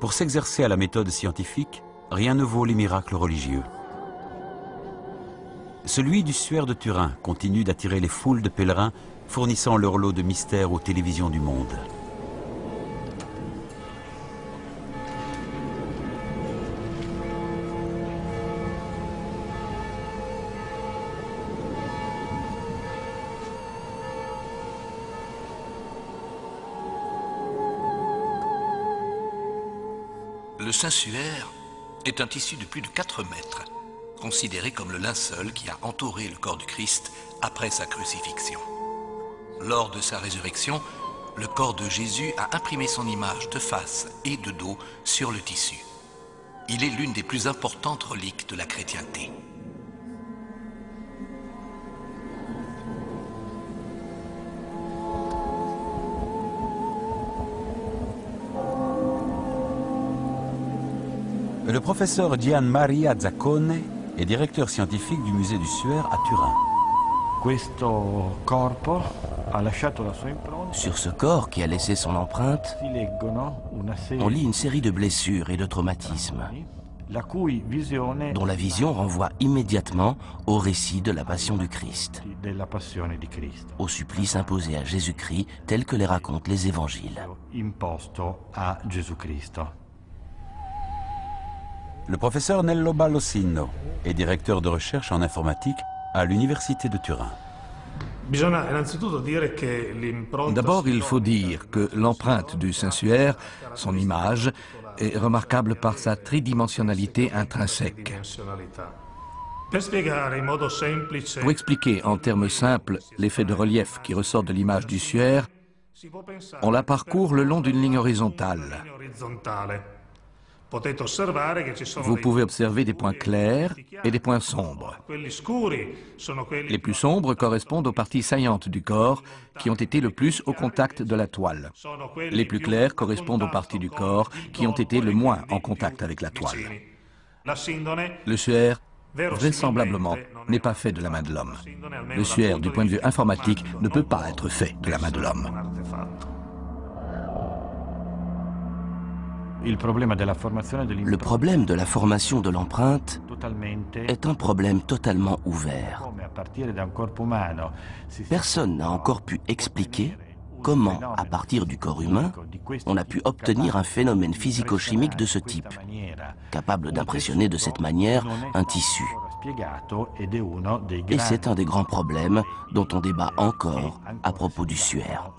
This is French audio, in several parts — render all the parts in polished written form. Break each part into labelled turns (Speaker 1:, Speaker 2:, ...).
Speaker 1: Pour s'exercer à la méthode scientifique, rien ne vaut les miracles religieux. Celui du suaire de Turin continue d'attirer les foules de pèlerins, fournissant leur lot de mystères aux télévisions du monde.
Speaker 2: Le Saint-Suaire est un tissu de plus de 4 mètres, considéré comme le linceul qui a entouré le corps du Christ après sa crucifixion. Lors de sa résurrection, le corps de Jésus a imprimé son image de face et de dos sur le tissu. Il est l'une des plus importantes reliques de la chrétienté.
Speaker 1: Le professeur Gian Maria Zaccone est directeur scientifique du musée du Suaire à Turin.
Speaker 3: Sur ce corps qui a laissé son empreinte, on lit une série de blessures et de traumatismes, dont la vision renvoie immédiatement au récit de la Passion du Christ, au supplice imposé à Jésus-Christ tel que les racontent les évangiles.
Speaker 1: Le professeur Nello Ballosino est directeur de recherche en informatique à l'université de Turin.
Speaker 4: D'abord, il faut dire que l'empreinte du Saint-Suaire, son image, est remarquable par sa tridimensionnalité intrinsèque. Pour expliquer en termes simples l'effet de relief qui ressort de l'image du Suaire, on la parcourt le long d'une ligne horizontale. Vous pouvez observer des points clairs et des points sombres. Les plus sombres correspondent aux parties saillantes du corps qui ont été le plus au contact de la toile. Les plus clairs correspondent aux parties du corps qui ont été le moins en contact avec la toile. Le suaire, vraisemblablement, n'est pas fait de la main de l'homme. Le suaire, du point de vue informatique, ne peut pas être fait de la main de l'homme.
Speaker 3: Le problème de la formation de l'empreinte est un problème totalement ouvert. Personne n'a encore pu expliquer comment, à partir du corps humain, on a pu obtenir un phénomène physico-chimique de ce type, capable d'impressionner de cette manière un tissu. Et c'est un des grands problèmes dont on débat encore à propos du suaire.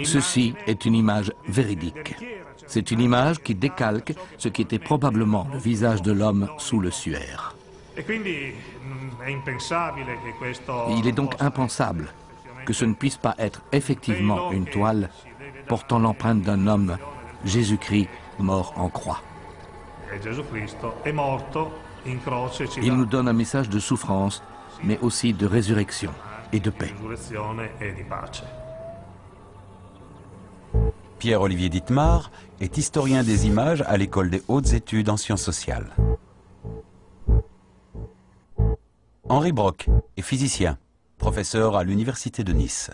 Speaker 4: Ceci est une image véridique. C'est une image qui décalque ce qui était probablement le visage de l'homme sous le suaire. Il est donc impensable que ce ne puisse pas être effectivement une toile portant l'empreinte d'un homme, Jésus-Christ, mort en croix. Il nous donne un message de souffrance, mais aussi de résurrection et de paix.
Speaker 1: Pierre-Olivier Dittmar est historien des images à l'École des hautes études en sciences sociales. Henri Brock est physicien, professeur à l'Université de Nice.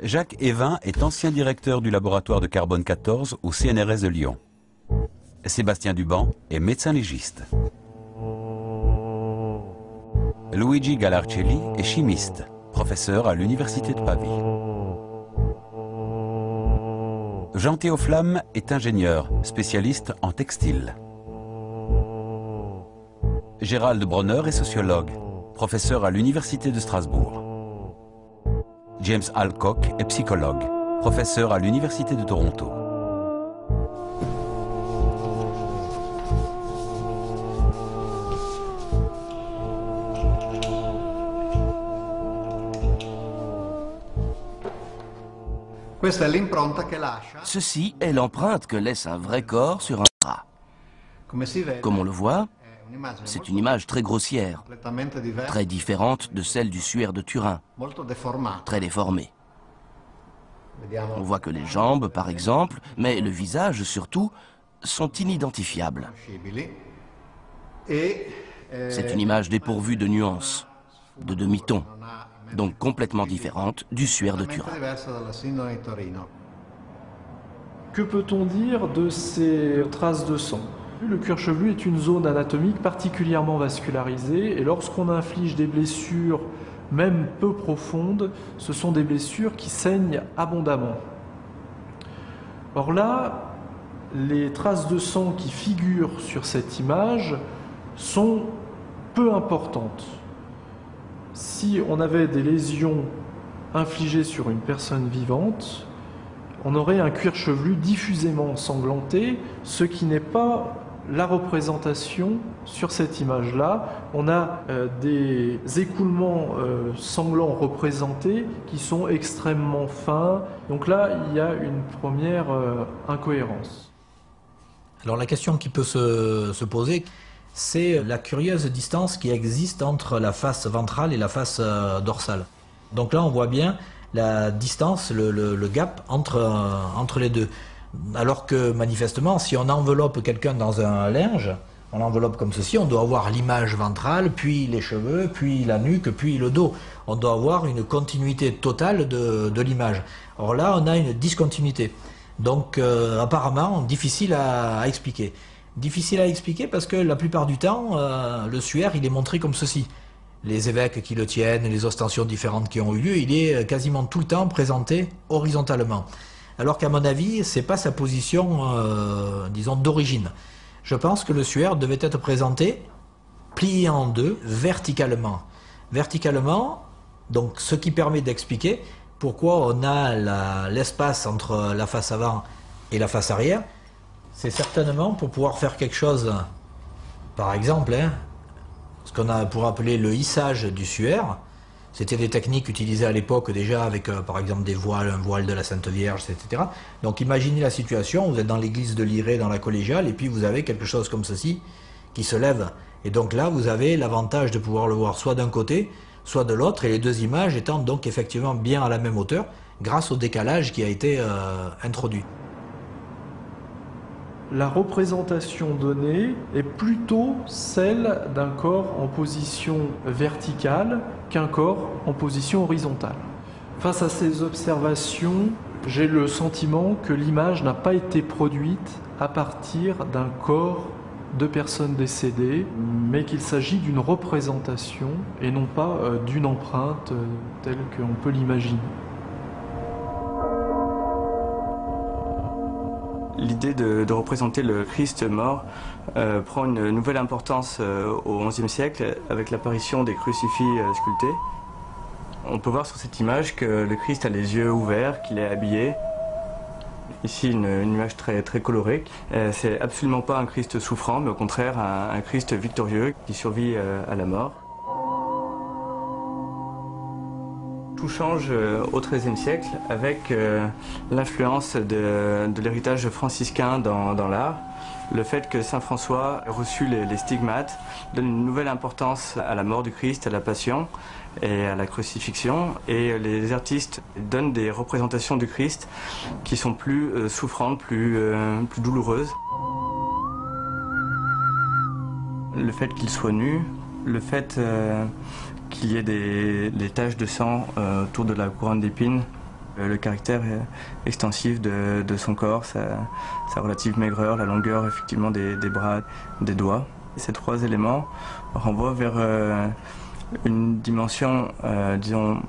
Speaker 1: Jacques Evin est ancien directeur du laboratoire de carbone 14 au CNRS de Lyon. Sébastien Duban est médecin légiste. Luigi Galarcelli est chimiste, professeur à l'Université de Pavie. Jean-Théo Flamme est ingénieur, spécialiste en textile. Gérald Bronner est sociologue, professeur à l'Université de Strasbourg. James Alcock est psychologue, professeur à l'Université de Toronto.
Speaker 3: Ceci est l'empreinte que laisse un vrai corps sur un drap. Comme on le voit, c'est une image très grossière, très différente de celle du suaire de Turin, très déformée. On voit que les jambes, par exemple, mais le visage surtout, sont inidentifiables. C'est une image dépourvue de nuances, de demi-tons, donc complètement différente du suaire de Turin.
Speaker 5: Que peut-on dire de ces traces de sang? Le cuir chevelu est une zone anatomique particulièrement vascularisée et lorsqu'on inflige des blessures, même peu profondes, ce sont des blessures qui saignent abondamment. Or là, les traces de sang qui figurent sur cette image sont peu importantes. Si on avait des lésions infligées sur une personne vivante, on aurait un cuir chevelu diffusément ensanglanté, ce qui n'est pas la représentation sur cette image-là. On a des écoulements sanglants représentés qui sont extrêmement fins. Donc là, il y a une première incohérence.
Speaker 6: Alors la question qui peut se poser, c'est la curieuse distance qui existe entre la face ventrale et la face dorsale. Donc là, on voit bien la distance, le gap entre les deux. Alors que manifestement, si on enveloppe quelqu'un dans un linge, on l'enveloppe comme ceci, on doit avoir l'image ventrale, puis les cheveux, puis la nuque, puis le dos. On doit avoir une continuité totale de l'image. Or là, on a une discontinuité. Donc apparemment, difficile à expliquer. Difficile à expliquer parce que la plupart du temps, le suaire, il est montré comme ceci. Les évêques qui le tiennent, les ostensions différentes qui ont eu lieu, il est quasiment tout le temps présenté horizontalement. Alors qu'à mon avis, c'est pas sa position, disons, d'origine. Je pense que le suaire devait être présenté plié en deux, verticalement. Verticalement, donc ce qui permet d'expliquer pourquoi on a l'espace entre la face avant et la face arrière. C'est certainement pour pouvoir faire quelque chose, par exemple, ce qu'on pourrait appeler le hissage du suaire. C'était des techniques utilisées à l'époque déjà avec, par exemple, des voiles, un voile de la Sainte Vierge, etc. Donc imaginez la situation, vous êtes dans l'église de Lirey, dans la collégiale, et puis vous avez quelque chose comme ceci qui se lève. Et donc là, vous avez l'avantage de pouvoir le voir soit d'un côté, soit de l'autre, et les deux images étant donc effectivement bien à la même hauteur, grâce au décalage qui a été introduit.
Speaker 5: La représentation donnée est plutôt celle d'un corps en position verticale qu'un corps en position horizontale. Face à ces observations, j'ai le sentiment que l'image n'a pas été produite à partir d'un corps de personnes décédées, mais qu'il s'agit d'une représentation et non pas d'une empreinte telle qu'on peut l'imaginer.
Speaker 7: L'idée de représenter le Christ mort prend une nouvelle importance au XIe siècle avec l'apparition des crucifix sculptés. On peut voir sur cette image que le Christ a les yeux ouverts, qu'il est habillé. Ici, une image très colorée. C'est absolument pas un Christ souffrant, mais au contraire un Christ victorieux qui survit à la mort. Tout change au XIIIe siècle avec l'influence de l'héritage franciscain dans l'art. Le fait que saint François ait reçu les stigmates donne une nouvelle importance à la mort du Christ, à la passion et à la crucifixion. Et les artistes donnent des représentations du Christ qui sont plus souffrantes, plus douloureuses. Le fait qu'il soit nu, le fait qu'il y ait des taches de sang autour de la couronne d'épines, le caractère extensif de son corps, sa relative maigreur, la longueur effectivement des bras, des doigts. Et ces trois éléments renvoient vers une dimension, disons,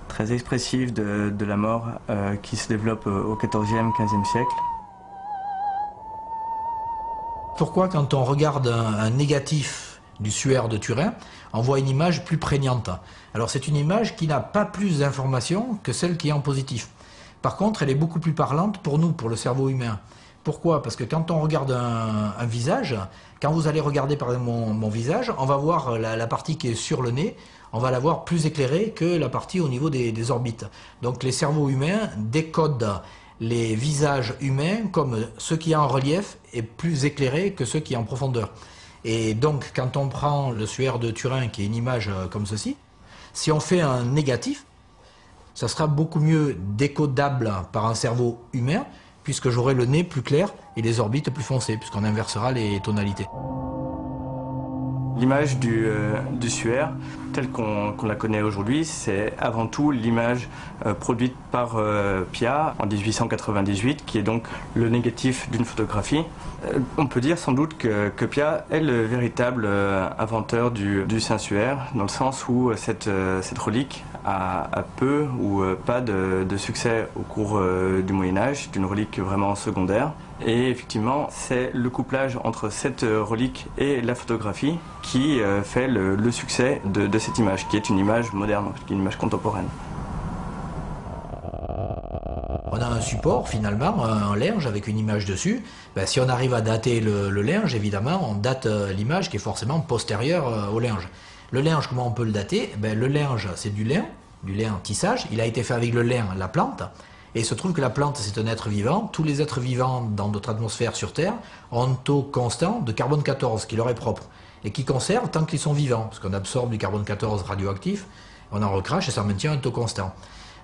Speaker 7: très expressive de la mort qui se développe au XIVe, XVe siècle.
Speaker 6: Pourquoi quand on regarde un négatif du suaire de Turin, on voit une image plus prégnante? Alors c'est une image qui n'a pas plus d'informations que celle qui est en positif. Par contre, elle est beaucoup plus parlante pour nous, pour le cerveau humain. Pourquoi? Parce que quand on regarde un visage, quand vous allez regarder par exemple mon visage, on va voir la partie qui est sur le nez, on va la voir plus éclairée que la partie au niveau des orbites. Donc les cerveaux humains décodent les visages humains comme ceux qui sont en relief et plus éclairés que ceux qui sont en profondeur. Et donc quand on prend le suaire de Turin, qui est une image comme ceci, si on fait un négatif, ça sera beaucoup mieux décodable par un cerveau humain, puisque j'aurai le nez plus clair et les orbites plus foncées, puisqu'on inversera les tonalités.
Speaker 7: L'image du suaire, telle qu'on la connaît aujourd'hui, c'est avant tout l'image produite par Pia en 1898, qui est donc le négatif d'une photographie. On peut dire sans doute que Pia est le véritable inventeur du Saint-Suaire, dans le sens où cette relique a peu ou pas de succès au cours du Moyen-Âge, c'est une relique vraiment secondaire. Et effectivement, c'est le couplage entre cette relique et la photographie qui fait le succès de cette image, qui est une image moderne, qui est une image contemporaine.
Speaker 6: On a un support finalement, un linge avec une image dessus. Ben, si on arrive à dater le linge, évidemment, on date l'image qui est forcément postérieure au linge. Le linge, comment on peut le dater? Ben, le linge, c'est du lin tissage. Il a été fait avec le lin, la plante. Et il se trouve que la plante, c'est un être vivant. Tous les êtres vivants dans notre atmosphère sur Terre ont un taux constant de carbone 14 qui leur est propre et qui conserve tant qu'ils sont vivants. Parce qu'on absorbe du carbone 14 radioactif, on en recrache et ça maintient un taux constant.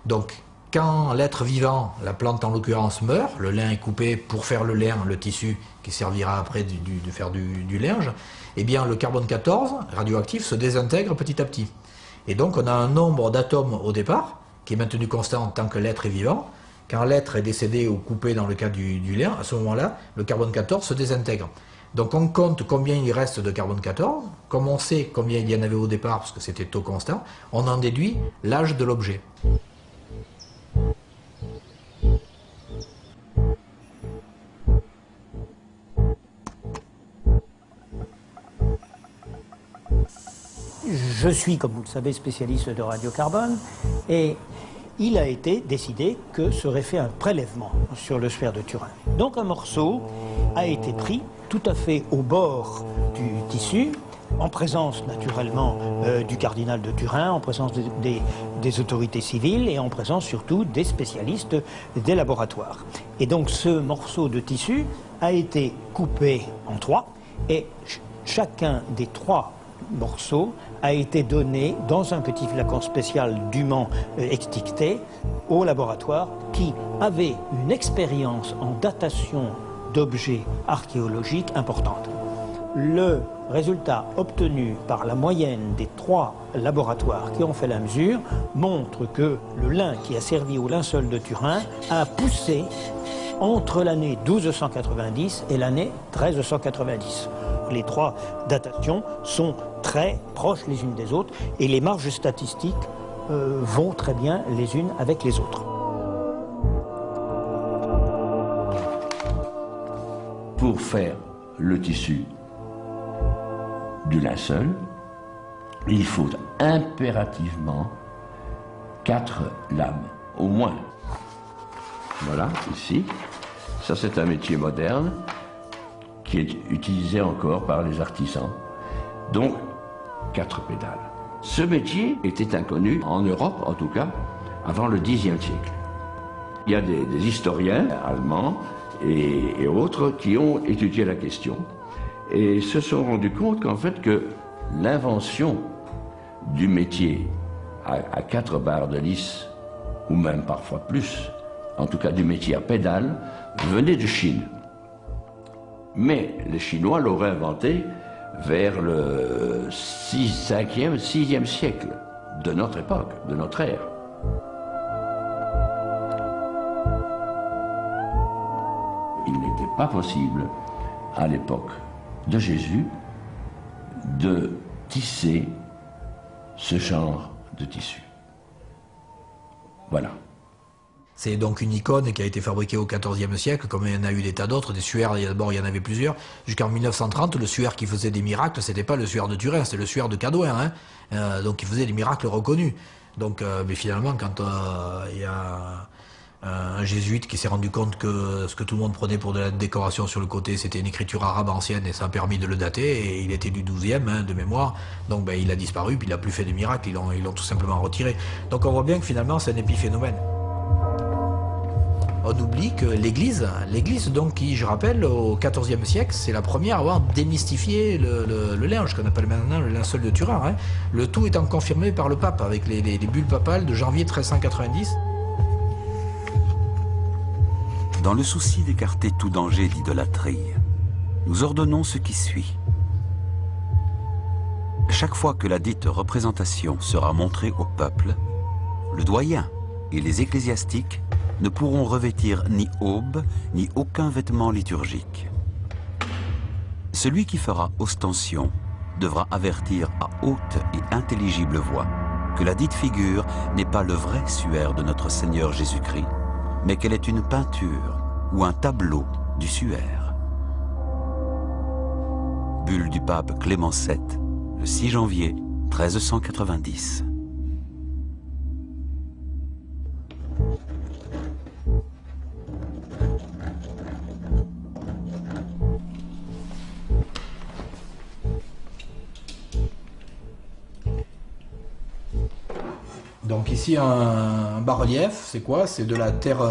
Speaker 6: Donc, quand l'être vivant, la plante en l'occurrence, meurt, le lin est coupé pour faire le lin, le tissu qui servira après de faire du linge, eh bien le carbone 14 radioactif se désintègre petit à petit. Et donc on a un nombre d'atomes au départ qui est maintenu constant tant que l'être est vivant. Quand l'être est décédé ou coupé dans le cas du lin, à ce moment-là, le carbone 14 se désintègre. Donc on compte combien il reste de carbone 14, comme on sait combien il y en avait au départ, parce que c'était taux constant, on en déduit l'âge de l'objet.
Speaker 8: Je suis, comme vous le savez, spécialiste de radiocarbone et il a été décidé que serait fait un prélèvement sur le suaire de Turin. Donc un morceau a été pris tout à fait au bord du tissu, en présence naturellement du cardinal de Turin, en présence des autorités civiles et en présence surtout des spécialistes des laboratoires. Et donc ce morceau de tissu a été coupé en trois et chacun des trois morceaux a été donné dans un petit flacon spécial dûment extincté au laboratoire qui avait une expérience en datation d'objets archéologiques importante. Le résultat obtenu par la moyenne des trois laboratoires qui ont fait la mesure montre que le lin qui a servi au linceul de Turin a poussé entre l'année 1290 et l'année 1390. Les trois datations sont très proches les unes des autres et les marges statistiques vont très bien les unes avec les autres.
Speaker 9: Pour faire le tissu du linceul, il faut impérativement 4 lames, au moins. Voilà, ici. Ça, c'est un métier moderne qui est utilisé encore par les artisans. Donc, 4 pédales. Ce métier était inconnu, en Europe en tout cas, avant le Xe siècle. Il y a des historiens allemands et autres qui ont étudié la question et se sont rendus compte qu'en fait que l'invention du métier à 4 barres de lisse, ou même parfois plus, en tout cas du métier à pédale, venait de Chine. Mais les Chinois l'auraient inventé vers le 5e, 6e siècle de notre époque, de notre ère. Il n'était pas possible, à l'époque de Jésus, de tisser ce genre de tissu. Voilà.
Speaker 6: C'est donc une icône qui a été fabriquée au XIVe siècle, comme il y en a eu des tas d'autres, des suaires, d'abord il y en avait plusieurs. Jusqu'en 1930, le suaire qui faisait des miracles, c'était pas le suaire de Turin, c'était le suaire de Cadouin, hein. Donc il faisait des miracles reconnus. Donc, mais finalement, quand il y a un jésuite qui s'est rendu compte que ce que tout le monde prenait pour de la décoration sur le côté, c'était une écriture arabe ancienne et ça a permis de le dater, et il était du 12e, hein, de mémoire, donc ben, il a disparu, puis il n'a plus fait de miracles, ils l'ont tout simplement retiré. Donc on voit bien que finalement c'est un épiphénomène. On oublie que l'Église donc qui, je rappelle, au XIVe siècle, c'est la première à avoir démystifié le linge, qu'on appelle maintenant le linceul de Turin. Hein. Le tout étant confirmé par le pape, avec les bulles papales de janvier 1390.
Speaker 1: Dans le souci d'écarter tout danger d'idolâtrie, nous ordonnons ce qui suit. chaque fois que la dite représentation sera montrée au peuple, le doyen et les ecclésiastiques ne pourront revêtir ni aube ni aucun vêtement liturgique. Celui qui fera ostension devra avertir à haute et intelligible voix que la dite figure n'est pas le vrai suaire de notre Seigneur Jésus-Christ, mais qu'elle est une peinture ou un tableau du suaire. Bulle du pape Clément VII, le 6 janvier 1390.
Speaker 6: Donc ici un bas-relief, c'est quoi? C'est de la terre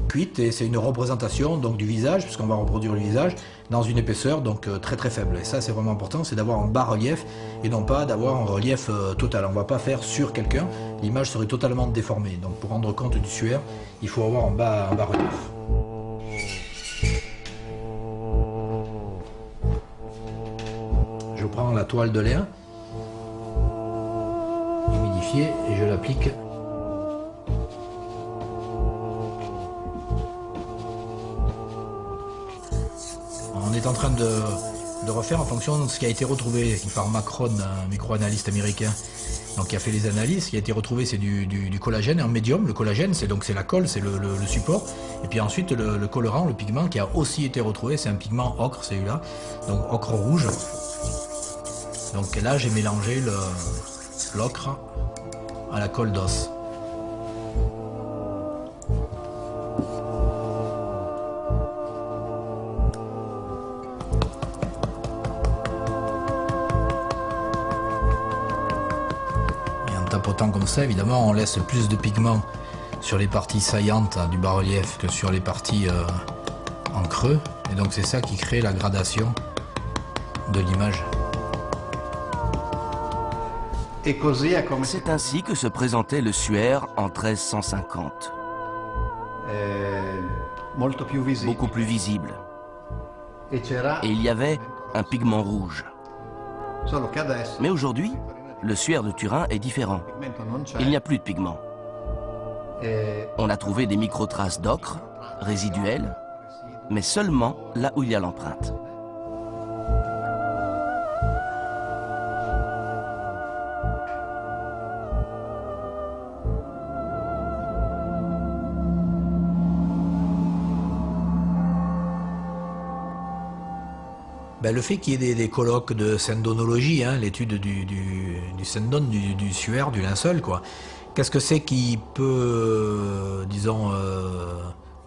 Speaker 6: cuite et c'est une représentation donc du visage, puisqu'on va reproduire le visage dans une épaisseur donc très très faible. Et ça c'est vraiment important, c'est d'avoir un bas-relief et non pas d'avoir un relief total. On ne va pas faire sur quelqu'un, l'image serait totalement déformée. Donc pour rendre compte du suaire, il faut avoir un bas-relief. Je prends la toile de lin humidifiée et je l'applique. On est en train de refaire en fonction de ce qui a été retrouvé par Macron, un microanalyste américain, donc qui a fait les analyses. Ce qui a été retrouvé, c'est du collagène, un médium. Le collagène, c'est la colle, c'est le support. Et puis ensuite, le colorant, le pigment qui a aussi été retrouvé, c'est un pigment ocre, celui-là, donc ocre rouge. Donc là, j'ai mélangé l'ocre à la colle d'os. Et en tapotant comme ça, évidemment, on laisse plus de pigment sur les parties saillantes du bas-relief que sur les parties en creux. Et donc c'est ça qui crée la gradation de l'image.
Speaker 3: C'est ainsi que se présentait le suaire en 1350. Beaucoup plus visible. Et il y avait un pigment rouge. Mais aujourd'hui, le suaire de Turin est différent. Il n'y a plus de pigment. On a trouvé des micro-traces d'ocre, résiduelles, mais seulement là où il y a l'empreinte.
Speaker 6: Le fait qu'il y ait des colloques de syndonologie, hein, l'étude du syndone, du suaire, du linceul, quoi. Qu'est-ce que c'est qui peut, disons,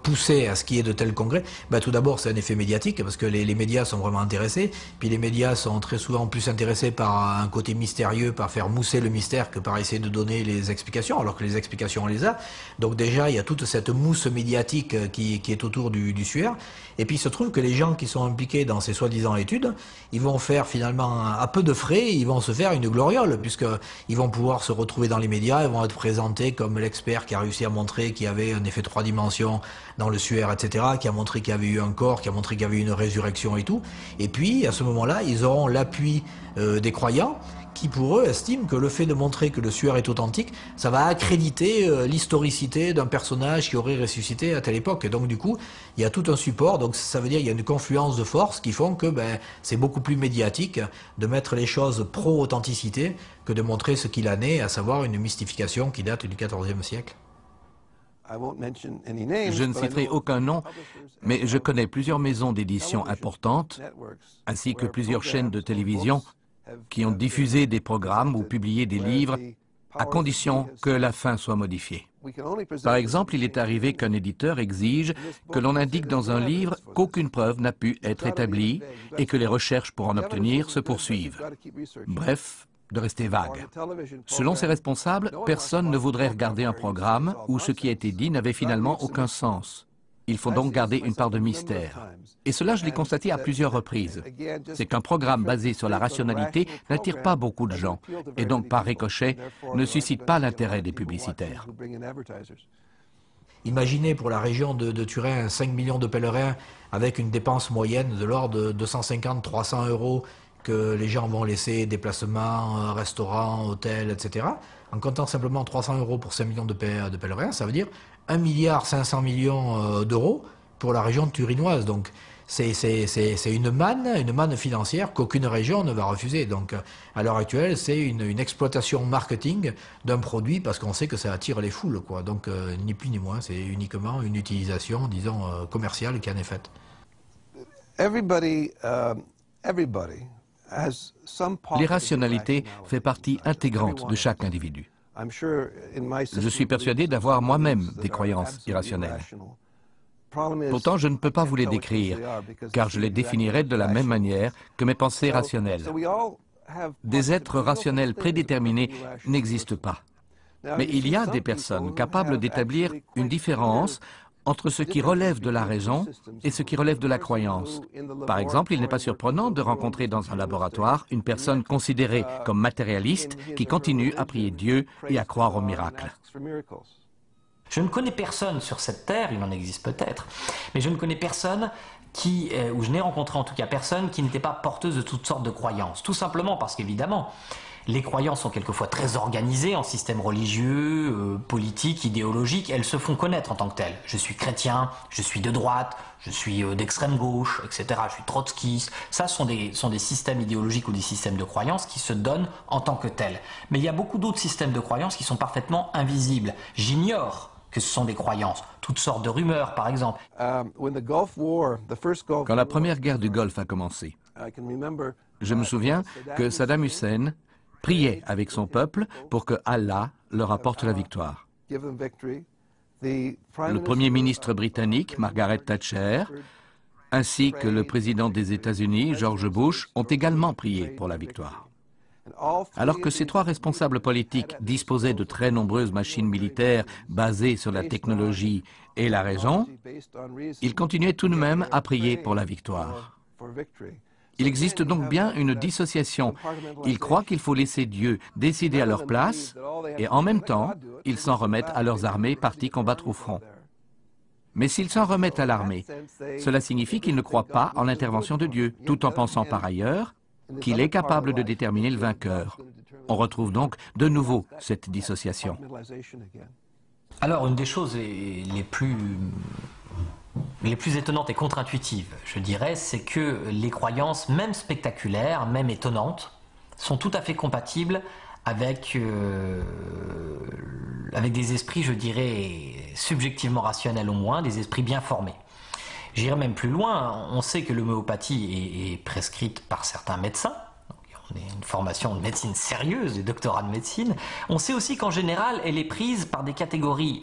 Speaker 6: pousser à ce qu'il y ait de tels congrès? Tout d'abord, c'est un effet médiatique, parce que les médias sont vraiment intéressés, puis les médias sont très souvent plus intéressés par un côté mystérieux, par faire mousser le mystère, que par essayer de donner les explications, alors que les explications, on les a. Donc déjà, il y a toute cette mousse médiatique qui est autour du suaire. Et puis il se trouve que les gens qui sont impliqués dans ces soi-disant études, ils vont faire finalement à peu de frais, ils vont se faire une gloriole, puisqu'ils vont pouvoir se retrouver dans les médias, ils vont être présentés comme l'expert qui a réussi à montrer qu'il y avait un effet 3 dimensions dans le suaire, etc., qui a montré qu'il y avait eu un corps, qui a montré qu'il y avait eu une résurrection et tout. Et puis à ce moment-là, ils auront l'appui des croyants, qui pour eux estiment que le fait de montrer que le suaire est authentique, ça va accréditer l'historicité d'un personnage qui aurait ressuscité à telle époque. Et donc du coup, il y a tout un support, donc ça veut dire qu'il y a une confluence de forces qui font que c'est beaucoup plus médiatique de mettre les choses pro-authenticité que de montrer ce qu'il en est, à savoir une mystification qui date du XIVe siècle.
Speaker 4: Je ne citerai aucun nom, mais je connais plusieurs maisons d'édition importantes, ainsi que plusieurs chaînes de télévision qui ont diffusé des programmes ou publié des livres à condition que la fin soit modifiée. Par exemple, il est arrivé qu'un éditeur exige que l'on indique dans un livre qu'aucune preuve n'a pu être établie et que les recherches pour en obtenir se poursuivent. Bref, de rester vague. Selon ces responsables, personne ne voudrait regarder un programme où ce qui a été dit n'avait finalement aucun sens. Il faut donc garder une part de mystère. Et cela, je l'ai constaté à plusieurs reprises. C'est qu'un programme basé sur la rationalité n'attire pas beaucoup de gens, et donc par ricochet, ne suscite pas l'intérêt des publicitaires.
Speaker 6: Imaginez pour la région de Turin 5 millions de pèlerins avec une dépense moyenne de l'ordre de 250-300 € que les gens vont laisser déplacements, restaurants, hôtels, etc. En comptant simplement 300 € pour 5 millions de pèlerins, ça veut dire 1,5 milliard d'euros pour la région turinoise. Donc c'est une manne financière qu'aucune région ne va refuser. Donc à l'heure actuelle, c'est une exploitation marketing d'un produit parce qu'on sait que ça attire les foules, quoi. Donc ni plus ni moins, c'est uniquement une utilisation, disons, commerciale qui en est faite.
Speaker 4: L'irrationalité fait partie intégrante de chaque individu. Je suis persuadé d'avoir moi-même des croyances irrationnelles. Pourtant, je ne peux pas vous les décrire, car je les définirais de la même manière que mes pensées rationnelles. Des êtres rationnels prédéterminés n'existent pas. Mais il y a des personnes capables d'établir une différence entre ce qui relève de la raison et ce qui relève de la croyance. Par exemple, il n'est pas surprenant de rencontrer dans un laboratoire une personne considérée comme matérialiste qui continue à prier Dieu et à croire aux miracles.
Speaker 10: Je ne connais personne sur cette terre, il en existe peut-être, mais je ne connais personne ou je n'ai rencontré en tout cas personne qui n'était pas porteuse de toutes sortes de croyances. Tout simplement parce qu'évidemment, les croyances sont quelquefois très organisées en systèmes religieux, politiques, idéologiques. Elles se font connaître en tant que telles. Je suis chrétien, je suis de droite, je suis d'extrême gauche, etc. Je suis trotskiste. Ça sont des systèmes idéologiques ou des systèmes de croyances qui se donnent en tant que tels. Mais il y a beaucoup d'autres systèmes de croyances qui sont parfaitement invisibles. J'ignore que ce sont des croyances. Toutes sortes de rumeurs, par exemple.
Speaker 4: Quand la première guerre du Golfe a commencé, je me souviens que Saddam Hussein priait avec son peuple pour que Allah leur apporte la victoire. Le Premier ministre britannique, Margaret Thatcher, ainsi que le président des États-Unis, George Bush, ont également prié pour la victoire. Alors que ces trois responsables politiques disposaient de très nombreuses machines militaires basées sur la technologie et la raison, ils continuaient tout de même à prier pour la victoire. Il existe donc bien une dissociation. Ils croient qu'il faut laisser Dieu décider à leur place et en même temps, ils s'en remettent à leurs armées parties combattre au front. Mais s'ils s'en remettent à l'armée, cela signifie qu'ils ne croient pas en l'intervention de Dieu, tout en pensant par ailleurs qu'il est capable de déterminer le vainqueur. On retrouve donc de nouveau cette dissociation.
Speaker 10: Alors, une des choses les plus étonnantes et contre-intuitives, je dirais, c'est que les croyances, même spectaculaires, même étonnantes, sont tout à fait compatibles avec des esprits, je dirais, subjectivement rationnels au moins, des esprits bien formés. J'irai même plus loin, on sait que l'homéopathie est prescrite par certains médecins. On a une formation de médecine sérieuse, des doctorats de médecine. On sait aussi qu'en général, elle est prise par des catégories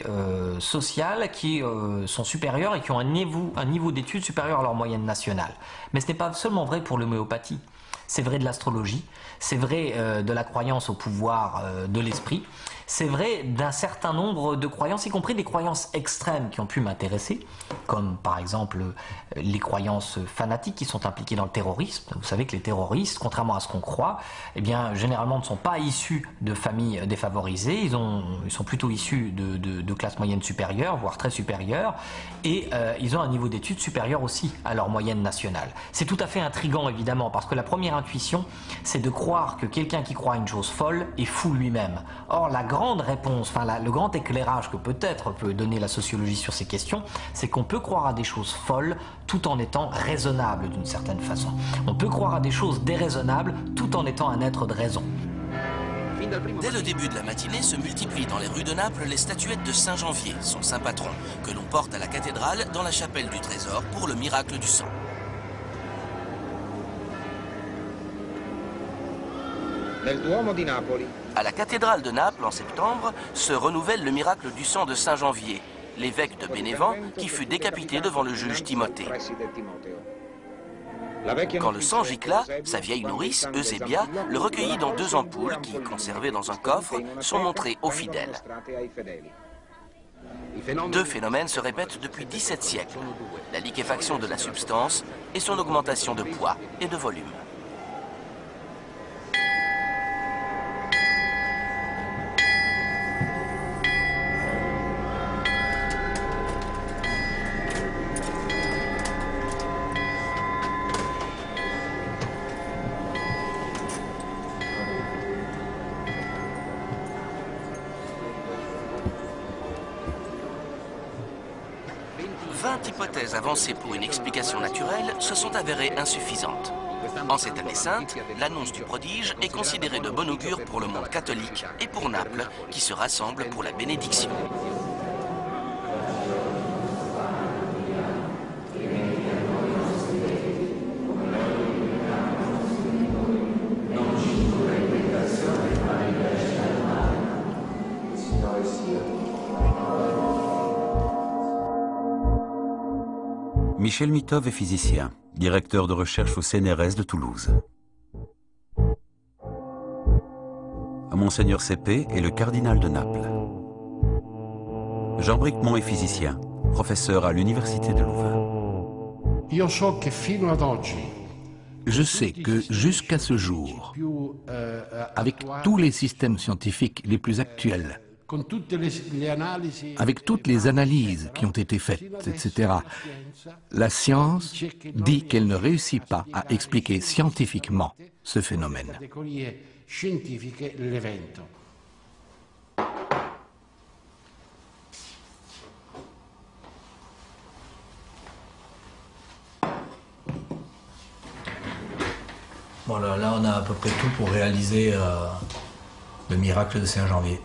Speaker 10: sociales qui sont supérieures et qui ont un niveau d'études supérieur à leur moyenne nationale. Mais ce n'est pas seulement vrai pour l'homéopathie. C'est vrai de l'astrologie, c'est vrai de la croyance au pouvoir de l'esprit, c'est vrai d'un certain nombre de croyances, y compris des croyances extrêmes qui ont pu m'intéresser, comme par exemple les croyances fanatiques qui sont impliquées dans le terrorisme. Vous savez que les terroristes, contrairement à ce qu'on croit, eh bien, généralement ne sont pas issus de familles défavorisées, ils sont plutôt issus de classes moyennes supérieures, voire très supérieures, et ils ont un niveau d'études supérieur aussi à leur moyenne nationale. C'est tout à fait intriguant évidemment, parce que la première intuition, c'est de croire que quelqu'un qui croit une chose folle est fou lui-même. Or, la grande réponse, le grand éclairage que peut-être peut donner la sociologie sur ces questions, c'est qu'on peut croire à des choses folles tout en étant raisonnable d'une certaine façon. On peut croire à des choses déraisonnables tout en étant un être de raison.
Speaker 3: Dès le début de la matinée se multiplient dans les rues de Naples les statuettes de Saint-Janvier, son saint patron, que l'on porte à la cathédrale dans la chapelle du Trésor pour le miracle du sang. À la cathédrale de Naples, en septembre, se renouvelle le miracle du sang de Saint-Janvier, l'évêque de Bénévent qui fut décapité devant le juge Timothée. Quand le sang gicla, sa vieille nourrice, Eusébia, le recueillit dans 2 ampoules qui, conservées dans un coffre, sont montrées aux fidèles. 2 phénomènes se répètent depuis 17 siècles, la liquéfaction de la substance et son augmentation de poids et de volume. différentes hypothèses avancées pour une explication naturelle se sont avérées insuffisantes. En cette année sainte, l'annonce du prodige est considérée de bon augure pour le monde catholique et pour Naples, qui se rassemble pour la bénédiction.
Speaker 1: Michel Mitov est physicien, directeur de recherche au CNRS de Toulouse. Monseigneur Cépé est le cardinal de Naples. Jean Bricmont est physicien, professeur à l'université de Louvain.
Speaker 4: Je sais que jusqu'à ce jour, avec tous les systèmes scientifiques les plus actuels, avec toutes les analyses qui ont été faites, etc., la science dit qu'elle ne réussit pas à expliquer scientifiquement ce phénomène.
Speaker 6: Voilà, là on a à peu près tout pour réaliser le miracle de Saint-Janvier.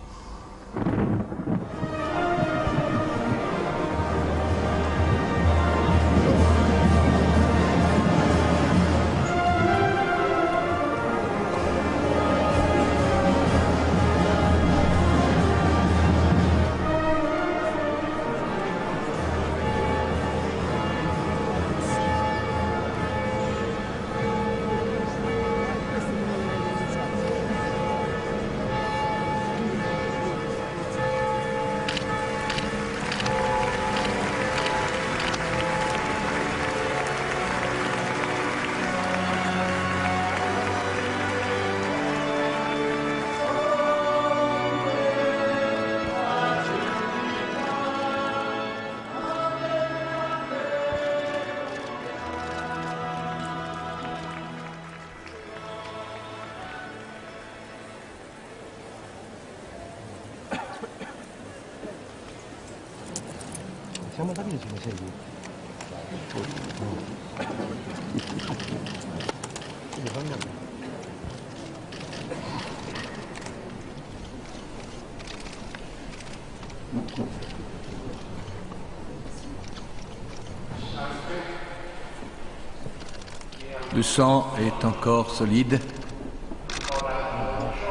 Speaker 4: Le sang est encore solide.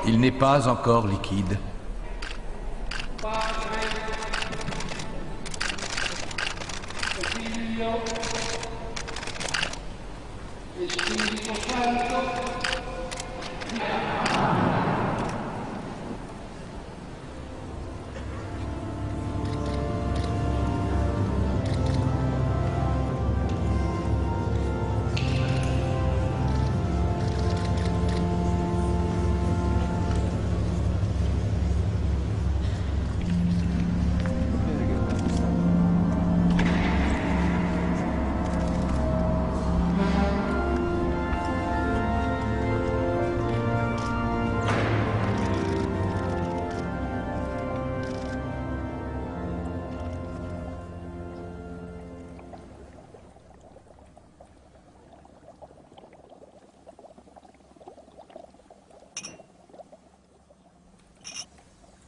Speaker 4: Il n'est pas encore liquide.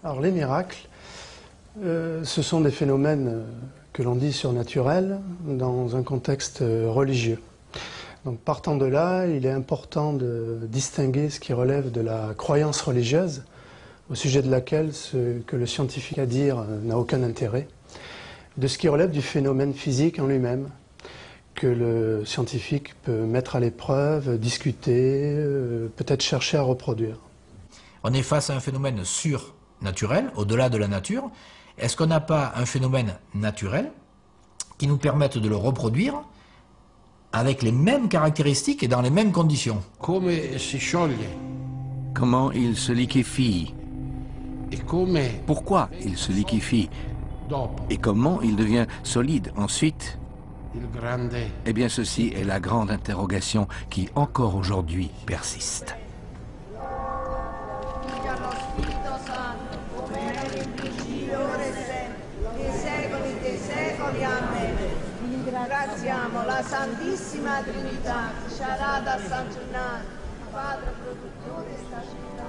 Speaker 11: Alors les miracles, ce sont des phénomènes que l'on dit surnaturels dans un contexte religieux. Donc partant de là, il est important de distinguer ce qui relève de la croyance religieuse, au sujet de laquelle ce que le scientifique a à dire n'a aucun intérêt, de ce qui relève du phénomène physique en lui-même, que le scientifique peut mettre à l'épreuve, discuter, peut-être chercher à reproduire.
Speaker 6: On est face à un phénomène surnaturel, au-delà de la nature. Est-ce qu'on n'a pas un phénomène naturel qui nous permette de le reproduire avec les mêmes caractéristiques et dans les mêmes conditions?
Speaker 4: Comment il se liquéfie? Pourquoi il se liquéfie? Et comment il devient solide ensuite? Eh bien, ceci est la grande interrogation qui, encore aujourd'hui, persiste.
Speaker 12: ringraziamo la Santissima Trinità, sciarada a San Giuliano, Padre produttore di sta città.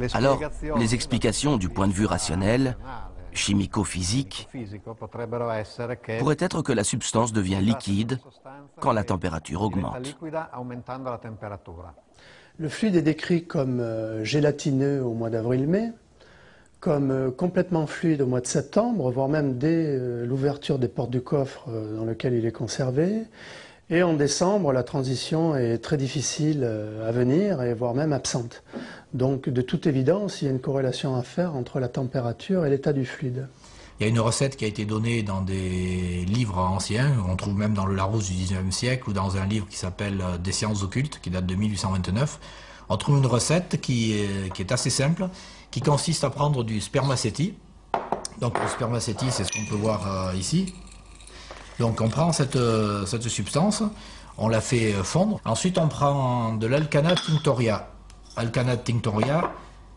Speaker 3: Alors, les explications du point de vue rationnel, chimico-physique, pourraient être que la substance devient liquide quand la température augmente.
Speaker 11: Le fluide est décrit comme gélatineux au mois d'avril-mai, comme complètement fluide au mois de septembre, voire même dès l'ouverture des portes du coffre dans lequel il est conservé. Et en décembre, la transition est très difficile à venir, et voire même absente. Donc, de toute évidence, il y a une corrélation à faire entre la température et l'état du fluide.
Speaker 6: Il y a une recette qui a été donnée dans des livres anciens, on trouve même dans le Larousse du 19e siècle, ou dans un livre qui s'appelle « Des sciences occultes », qui date de 1829. On trouve une recette qui est assez simple, qui consiste à prendre du spermaceti. Donc le spermaceti, c'est ce qu'on peut voir ici. Donc on prend cette substance, on la fait fondre. Ensuite on prend de l'Alcana tinctoria. Alcana tinctoria,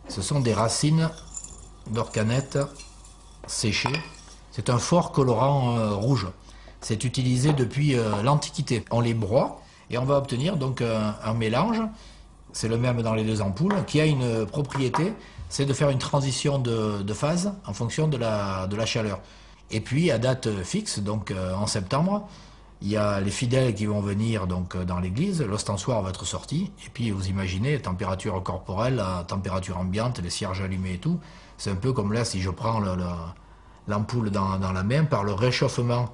Speaker 6: ce sont des racines d'orcanette séchées. C'est un fort colorant rouge. C'est utilisé depuis l'Antiquité. On les broie et on va obtenir donc un mélange, c'est le même dans les deux ampoules, qui a une propriété, c'est de faire une transition de phase en fonction de la chaleur. Et puis, à date fixe, donc en septembre, il y a les fidèles qui vont venir donc, dans l'église, l'ostensoir va être sorti, et puis vous imaginez, température corporelle, la température ambiante, les cierges allumés et tout, c'est un peu comme là, si je prends l'ampoule dans la main, par le réchauffement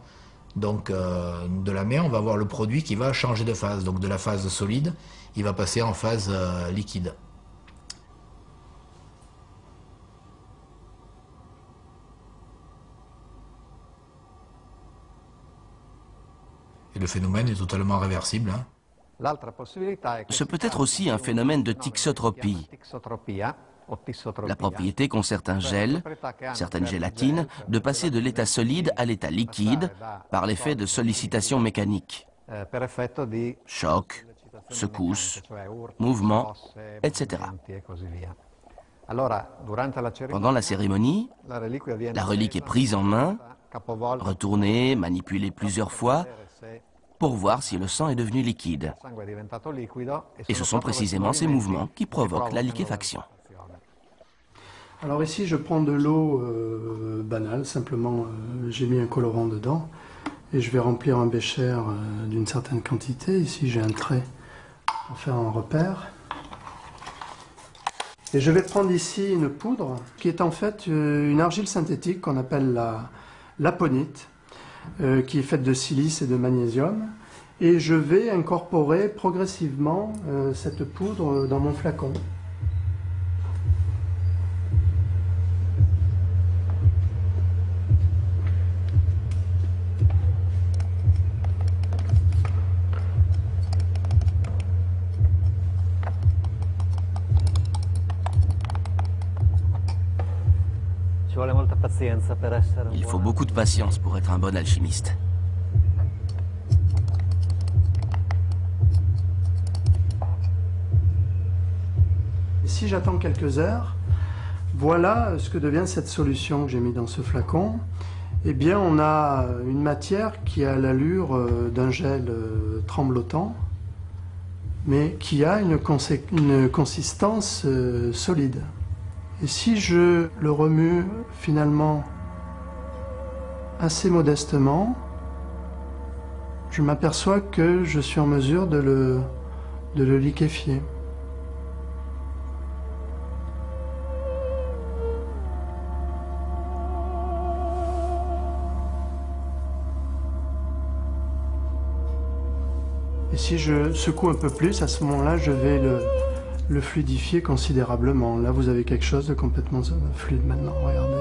Speaker 6: donc, de la main, on va avoir le produit qui va changer de phase. Donc de la phase solide, il va passer en phase liquide. Et le phénomène est totalement réversible.
Speaker 3: Ce peut être aussi un phénomène de thixotropie. La propriété qu'ont certains gels, certaines gélatines, de passer de l'état solide à l'état liquide par l'effet de sollicitation mécanique. Choc, secousse, mouvement, etc. Pendant la cérémonie, la relique est prise en main, retournée, manipulée plusieurs fois, pour voir si le sang est devenu liquide. Et ce sont précisément ces mouvements qui provoquent la liquéfaction.
Speaker 11: Alors ici, je prends de l'eau banale, simplement j'ai mis un colorant dedans et je vais remplir un bécher d'une certaine quantité. Ici, j'ai un trait pour faire un repère. Et je vais prendre ici une poudre qui est en fait une argile synthétique qu'on appelle l'aponite, qui est faite de silice et de magnésium. Et je vais incorporer progressivement cette poudre dans mon flacon.
Speaker 3: Il faut beaucoup de patience pour être un bon alchimiste.
Speaker 11: Si j'attends quelques heures, voilà ce que devient cette solution que j'ai mis dans ce flacon. Eh bien, on a une matière qui a l'allure d'un gel tremblotant, mais qui a une consistance solide. Et si je le remue finalement assez modestement, je m'aperçois que je suis en mesure de le liquéfier. Et si je secoue un peu plus, à ce moment-là, je vais le fluidifier considérablement. Là, vous avez quelque chose de complètement fluide maintenant, regardez.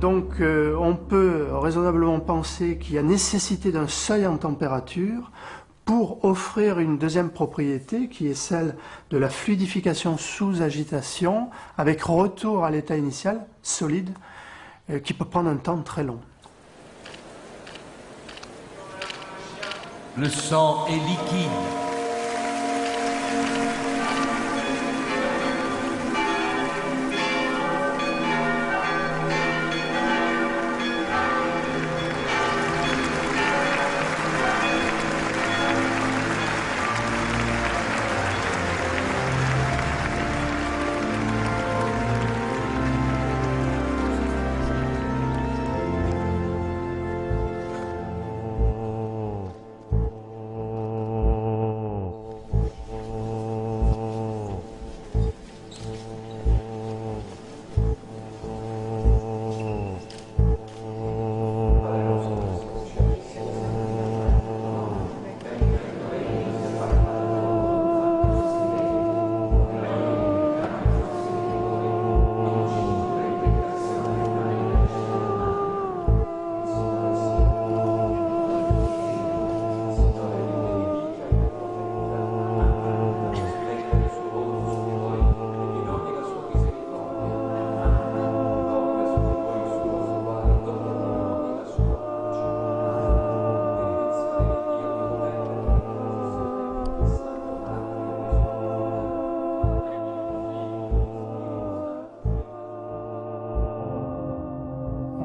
Speaker 11: Donc on peut raisonnablement penser qu'il y a nécessité d'un seuil en température pour offrir une deuxième propriété qui est celle de la fluidification sous agitation avec retour à l'état initial solide qui peut prendre un temps très long.
Speaker 13: Le sang est liquide.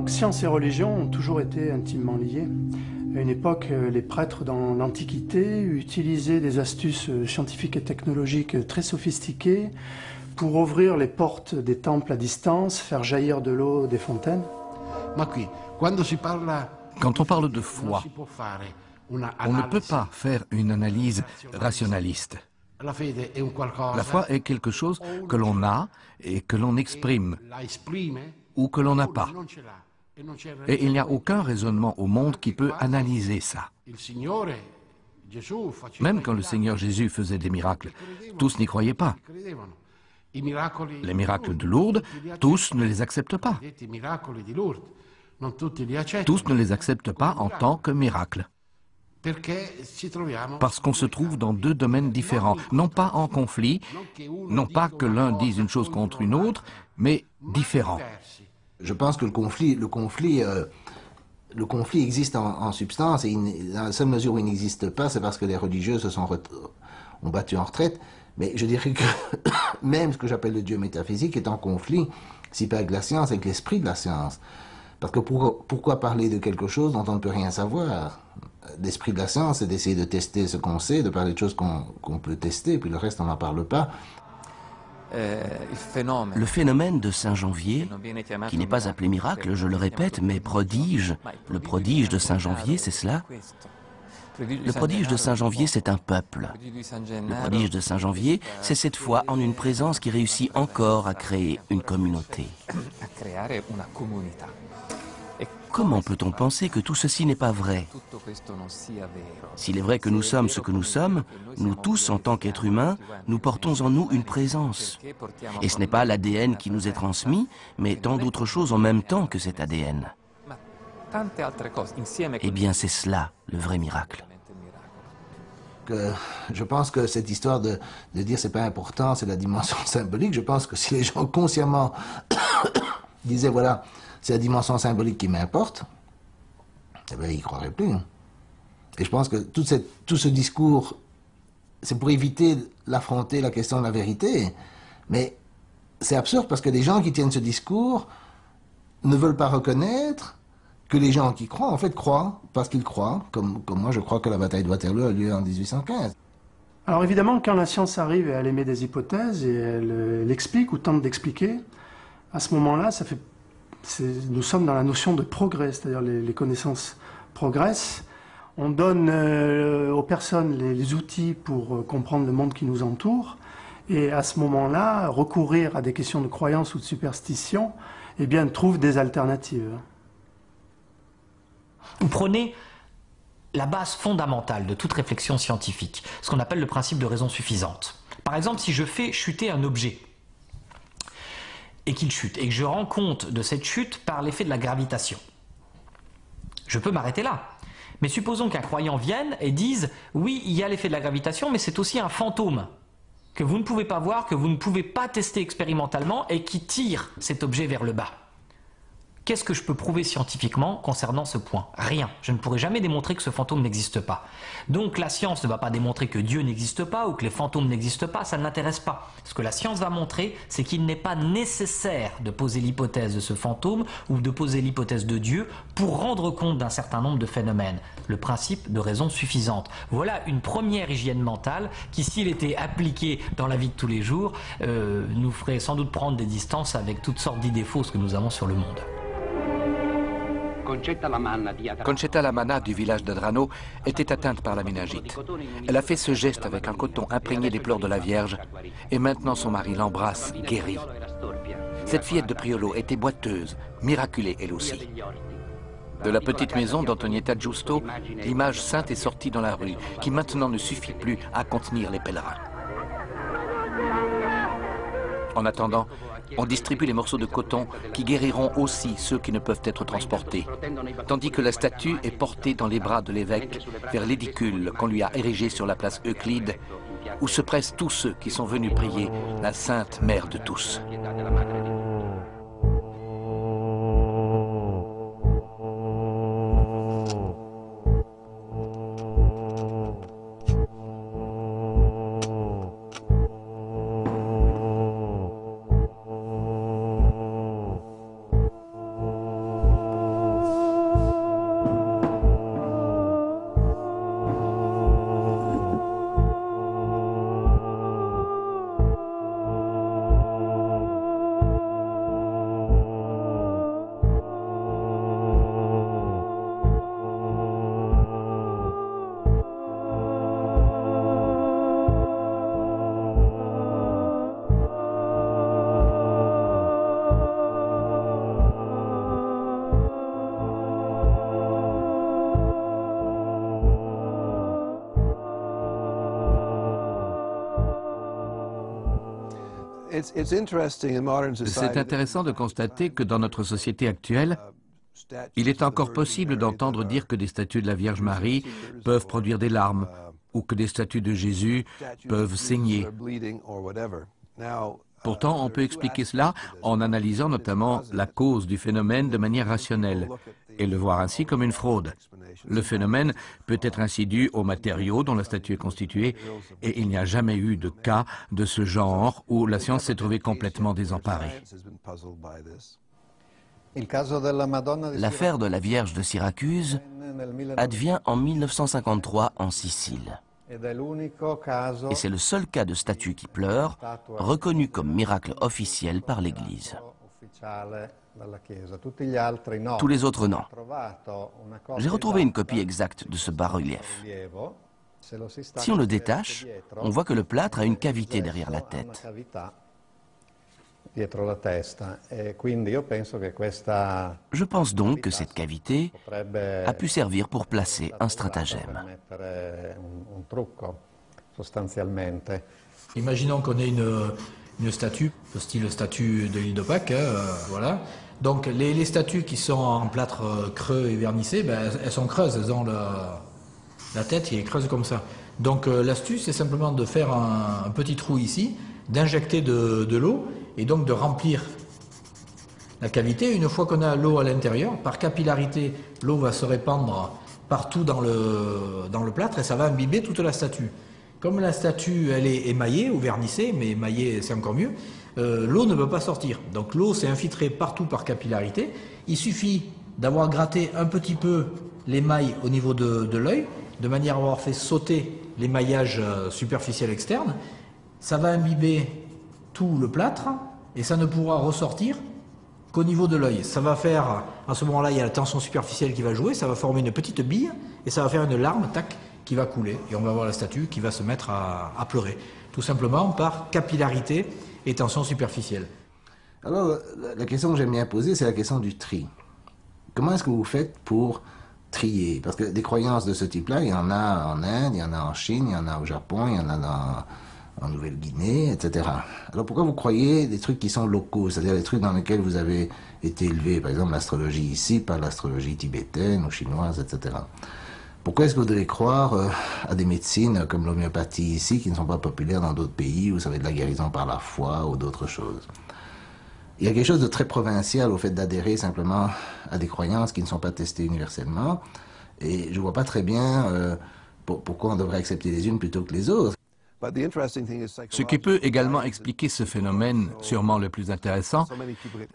Speaker 11: Science et religion ont toujours été intimement liées. À une époque, les prêtres dans l'Antiquité utilisaient des astuces scientifiques et technologiques très sophistiquées pour ouvrir les portes des temples à distance, faire jaillir de l'eau des fontaines.
Speaker 4: Quand on parle de foi, on ne peut pas faire une analyse rationaliste. La foi est quelque chose que l'on a et que l'on exprime, ou que l'on n'a pas. Et il n'y a aucun raisonnement au monde qui peut analyser ça. Même quand le Seigneur Jésus faisait des miracles, tous n'y croyaient pas. Les miracles de Lourdes, tous ne les acceptent pas. Tous ne les acceptent pas en tant que miracles. Parce qu'on se trouve dans deux domaines différents, non pas en conflit, non pas que l'un dise une chose contre une autre, mais différents.
Speaker 14: Je pense que le conflit existe en substance et dans la seule mesure où il n'existe pas, c'est parce que les religieux ont battu en retraite. Mais je dirais que même ce que j'appelle le Dieu métaphysique est en conflit, si pas avec la science, avec l'esprit de la science. Parce que pourquoi parler de quelque chose dont on ne peut rien savoir? L'esprit de la science, c'est d'essayer de tester ce qu'on sait, de parler de choses qu'on peut tester, puis le reste, on n'en parle pas.
Speaker 3: Le phénomène de Saint-Janvier, qui n'est pas appelé miracle, je le répète, mais prodige, le prodige de Saint-Janvier, c'est cela. Le prodige de Saint-Janvier, c'est un peuple. Le prodige de Saint-Janvier, c'est cette foi en une présence qui réussit encore à créer une communauté. Comment peut-on penser que tout ceci n'est pas vrai? S'il est vrai que nous sommes ce que nous sommes, nous tous, en tant qu'êtres humains, nous portons en nous une présence. Et ce n'est pas l'ADN qui nous est transmis, mais tant d'autres choses en même temps que cet ADN. Eh bien, c'est cela, le vrai miracle.
Speaker 14: Je pense que cette histoire de dire c'est pas important, c'est la dimension symbolique, je pense que si les gens consciemment disaient voilà, c'est la dimension symbolique qui m'importe, eh bien, ils n'y croiraient plus. Et je pense que tout ce discours, c'est pour éviter d'affronter la question de la vérité. Mais c'est absurde parce que les gens qui tiennent ce discours ne veulent pas reconnaître que les gens qui croient, en fait, croient parce qu'ils croient, comme moi je crois que la bataille de Waterloo a lieu en 1815.
Speaker 11: Alors évidemment, quand la science arrive et elle émet des hypothèses et elle explique ou tente d'expliquer, à ce moment-là, nous sommes dans la notion de progrès, c'est-à-dire les connaissances progressent. On donne aux personnes les outils pour comprendre le monde qui nous entoure. Et à ce moment-là, recourir à des questions de croyance ou de superstition, eh bien, trouve des alternatives.
Speaker 10: Vous prenez la base fondamentale de toute réflexion scientifique, ce qu'on appelle le principe de raison suffisante. Par exemple, si je fais chuter un objet, et qu'il chute, et que je rends compte de cette chute par l'effet de la gravitation. Je peux m'arrêter là. Mais supposons qu'un croyant vienne et dise « Oui, il y a l'effet de la gravitation, mais c'est aussi un fantôme que vous ne pouvez pas voir, que vous ne pouvez pas tester expérimentalement et qui tire cet objet vers le bas. » Qu'est-ce que je peux prouver scientifiquement concernant ce point? Rien. Je ne pourrai jamais démontrer que ce fantôme n'existe pas. Donc la science ne va pas démontrer que Dieu n'existe pas ou que les fantômes n'existent pas, ça ne l'intéresse pas. Ce que la science va montrer, c'est qu'il n'est pas nécessaire de poser l'hypothèse de ce fantôme ou de poser l'hypothèse de Dieu pour rendre compte d'un certain nombre de phénomènes. Le principe de raison suffisante. Voilà une première hygiène mentale qui, s'il était appliqué dans la vie de tous les jours, nous ferait sans doute prendre des distances avec toutes sortes d'idées fausses que nous avons sur le monde.
Speaker 4: Concetta Lamanna du village d'Adrano était atteinte par la méningite. Elle a fait ce geste avec un coton imprégné des pleurs de la Vierge et maintenant son mari l'embrasse, guérie. Cette fillette de Priolo était boiteuse, miraculée elle aussi. De la petite maison d'Antonietta Giusto, l'image sainte est sortie dans la rue, qui maintenant ne suffit plus à contenir les pèlerins. En attendant, on distribue les morceaux de coton qui guériront aussi ceux qui ne peuvent être transportés, tandis que la statue est portée dans les bras de l'évêque vers l'édicule qu'on lui a érigé sur la place Euclide, où se pressent tous ceux qui sont venus prier la Sainte Mère de tous. C'est intéressant de constater que dans notre société actuelle, il est encore possible d'entendre dire que des statues de la Vierge Marie peuvent produire des larmes ou que des statues de Jésus peuvent saigner. Pourtant, on peut expliquer cela en analysant notamment la cause du phénomène de manière rationnelle et le voir ainsi comme une fraude. Le phénomène peut être ainsi dû aux matériaux dont la statue est constituée et il n'y a jamais eu de cas de ce genre où la science s'est trouvée complètement désemparée.
Speaker 3: L'affaire de la Vierge de Syracuse advient en 1953 en Sicile. Et c'est le seul cas de statue qui pleure, reconnu comme miracle officiel par l'Église. Tous les autres non. J'ai retrouvé une copie exacte de ce bas-relief. Si on le détache, on voit que le plâtre a une cavité derrière la tête. Je pense donc que cette cavité a pu servir pour placer un stratagème.
Speaker 6: Imaginons qu'on ait une statue, de style statue de l'île de Pâques, voilà. Donc les statues qui sont en plâtre creux et vernissé, ben, elles sont creuses, elles ont la tête qui est creuse comme ça. Donc l'astuce, c'est simplement de faire un petit trou ici, d'injecter de l'eau et donc de remplir la cavité. Une fois qu'on a l'eau à l'intérieur, par capillarité, l'eau va se répandre partout dans le plâtre et ça va imbiber toute la statue. Comme la statue, elle est émaillée ou vernissée, mais émaillée c'est encore mieux, l'eau ne peut pas sortir. Donc l'eau s'est infiltrée partout par capillarité. Il suffit d'avoir gratté un petit peu l'émail au niveau de l'œil, de manière à avoir fait sauter l'émaillage superficiel externe. Ça va imbiber tout le plâtre et ça ne pourra ressortir qu'au niveau de l'œil. Ça va faire, à ce moment-là, il y a la tension superficielle qui va jouer, ça va former une petite bille et ça va faire une larme, tac, qui va couler. Et on va voir la statue qui va se mettre à pleurer. Tout simplement par capillarité et tension superficielle.
Speaker 14: Alors, la question que j'aime bien poser, c'est la question du tri. Comment est-ce que vous faites pour trier? Parce que des croyances de ce type-là, il y en a en Inde, il y en a en Chine, il y en a au Japon, il y en a en Nouvelle-Guinée, etc. Alors pourquoi vous croyez des trucs qui sont locaux, c'est-à-dire des trucs dans lesquels vous avez été élevé, par exemple l'astrologie ici, pas l'astrologie tibétaine ou chinoise, etc. Pourquoi est-ce que vous devez croire à des médecines comme l'homéopathie ici, qui ne sont pas populaires dans d'autres pays où ça va être de la guérison par la foi ou d'autres choses? Il y a quelque chose de très provincial au fait d'adhérer simplement à des croyances qui ne sont pas testées universellement, et je ne vois pas très bien pourquoi on devrait accepter les unes plutôt que les autres.
Speaker 4: Ce qui peut également expliquer ce phénomène, sûrement le plus intéressant,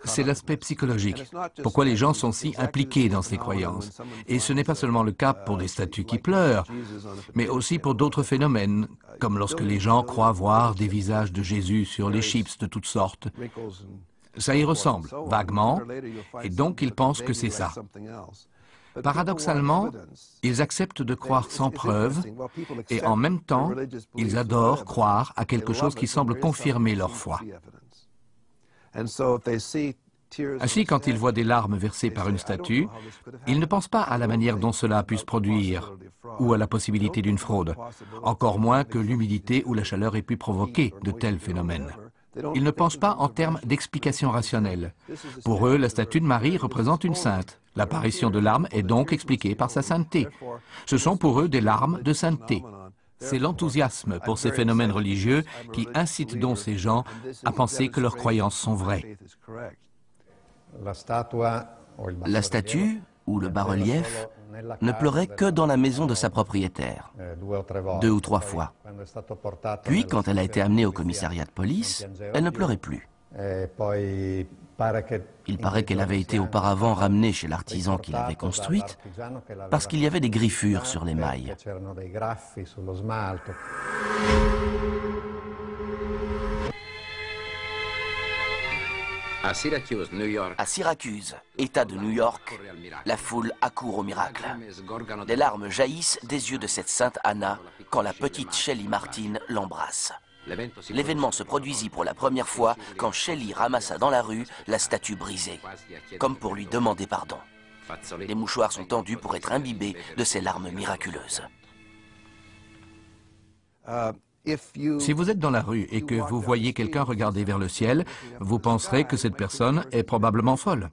Speaker 4: c'est l'aspect psychologique. Pourquoi les gens sont si impliqués dans ces croyances. Et ce n'est pas seulement le cas pour des statues qui pleurent, mais aussi pour d'autres phénomènes, comme lorsque les gens croient voir des visages de Jésus sur les chips de toutes sortes. Ça y ressemble, vaguement, et donc ils pensent que c'est ça. Paradoxalement, ils acceptent de croire sans preuve et en même temps, ils adorent croire à quelque chose qui semble confirmer leur foi. Ainsi, quand ils voient des larmes versées par une statue, ils ne pensent pas à la manière dont cela a pu se produire ou à la possibilité d'une fraude, encore moins que l'humidité ou la chaleur aient pu provoquer de tels phénomènes. Ils ne pensent pas en termes d'explication rationnelle. Pour eux, la statue de Marie représente une sainte. L'apparition de larmes est donc expliquée par sa sainteté. Ce sont pour eux des larmes de sainteté. C'est l'enthousiasme pour ces phénomènes religieux qui incite donc ces gens à penser que leurs croyances sont vraies.
Speaker 3: La statue, ou le bas-relief, ne pleurait que dans la maison de sa propriétaire, 2 ou 3 fois. Puis, quand elle a été amenée au commissariat de police, elle ne pleurait plus. Il paraît qu'elle avait été auparavant ramenée chez l'artisan qui l'avait construite parce qu'il y avait des griffures sur les mailles.
Speaker 15: À
Speaker 3: Syracuse, État de New York, la foule accourt au miracle. Des larmes jaillissent des yeux de cette sainte Anna quand la petite Shelley Martin l'embrasse. L'événement se produisit pour la première fois quand Shelley ramassa dans la rue la statue brisée, comme pour lui demander pardon. Les mouchoirs sont tendus pour être imbibés de ces larmes miraculeuses.
Speaker 4: Si vous êtes dans la rue et que vous voyez quelqu'un regarder vers le ciel, vous penserez que cette personne est probablement folle.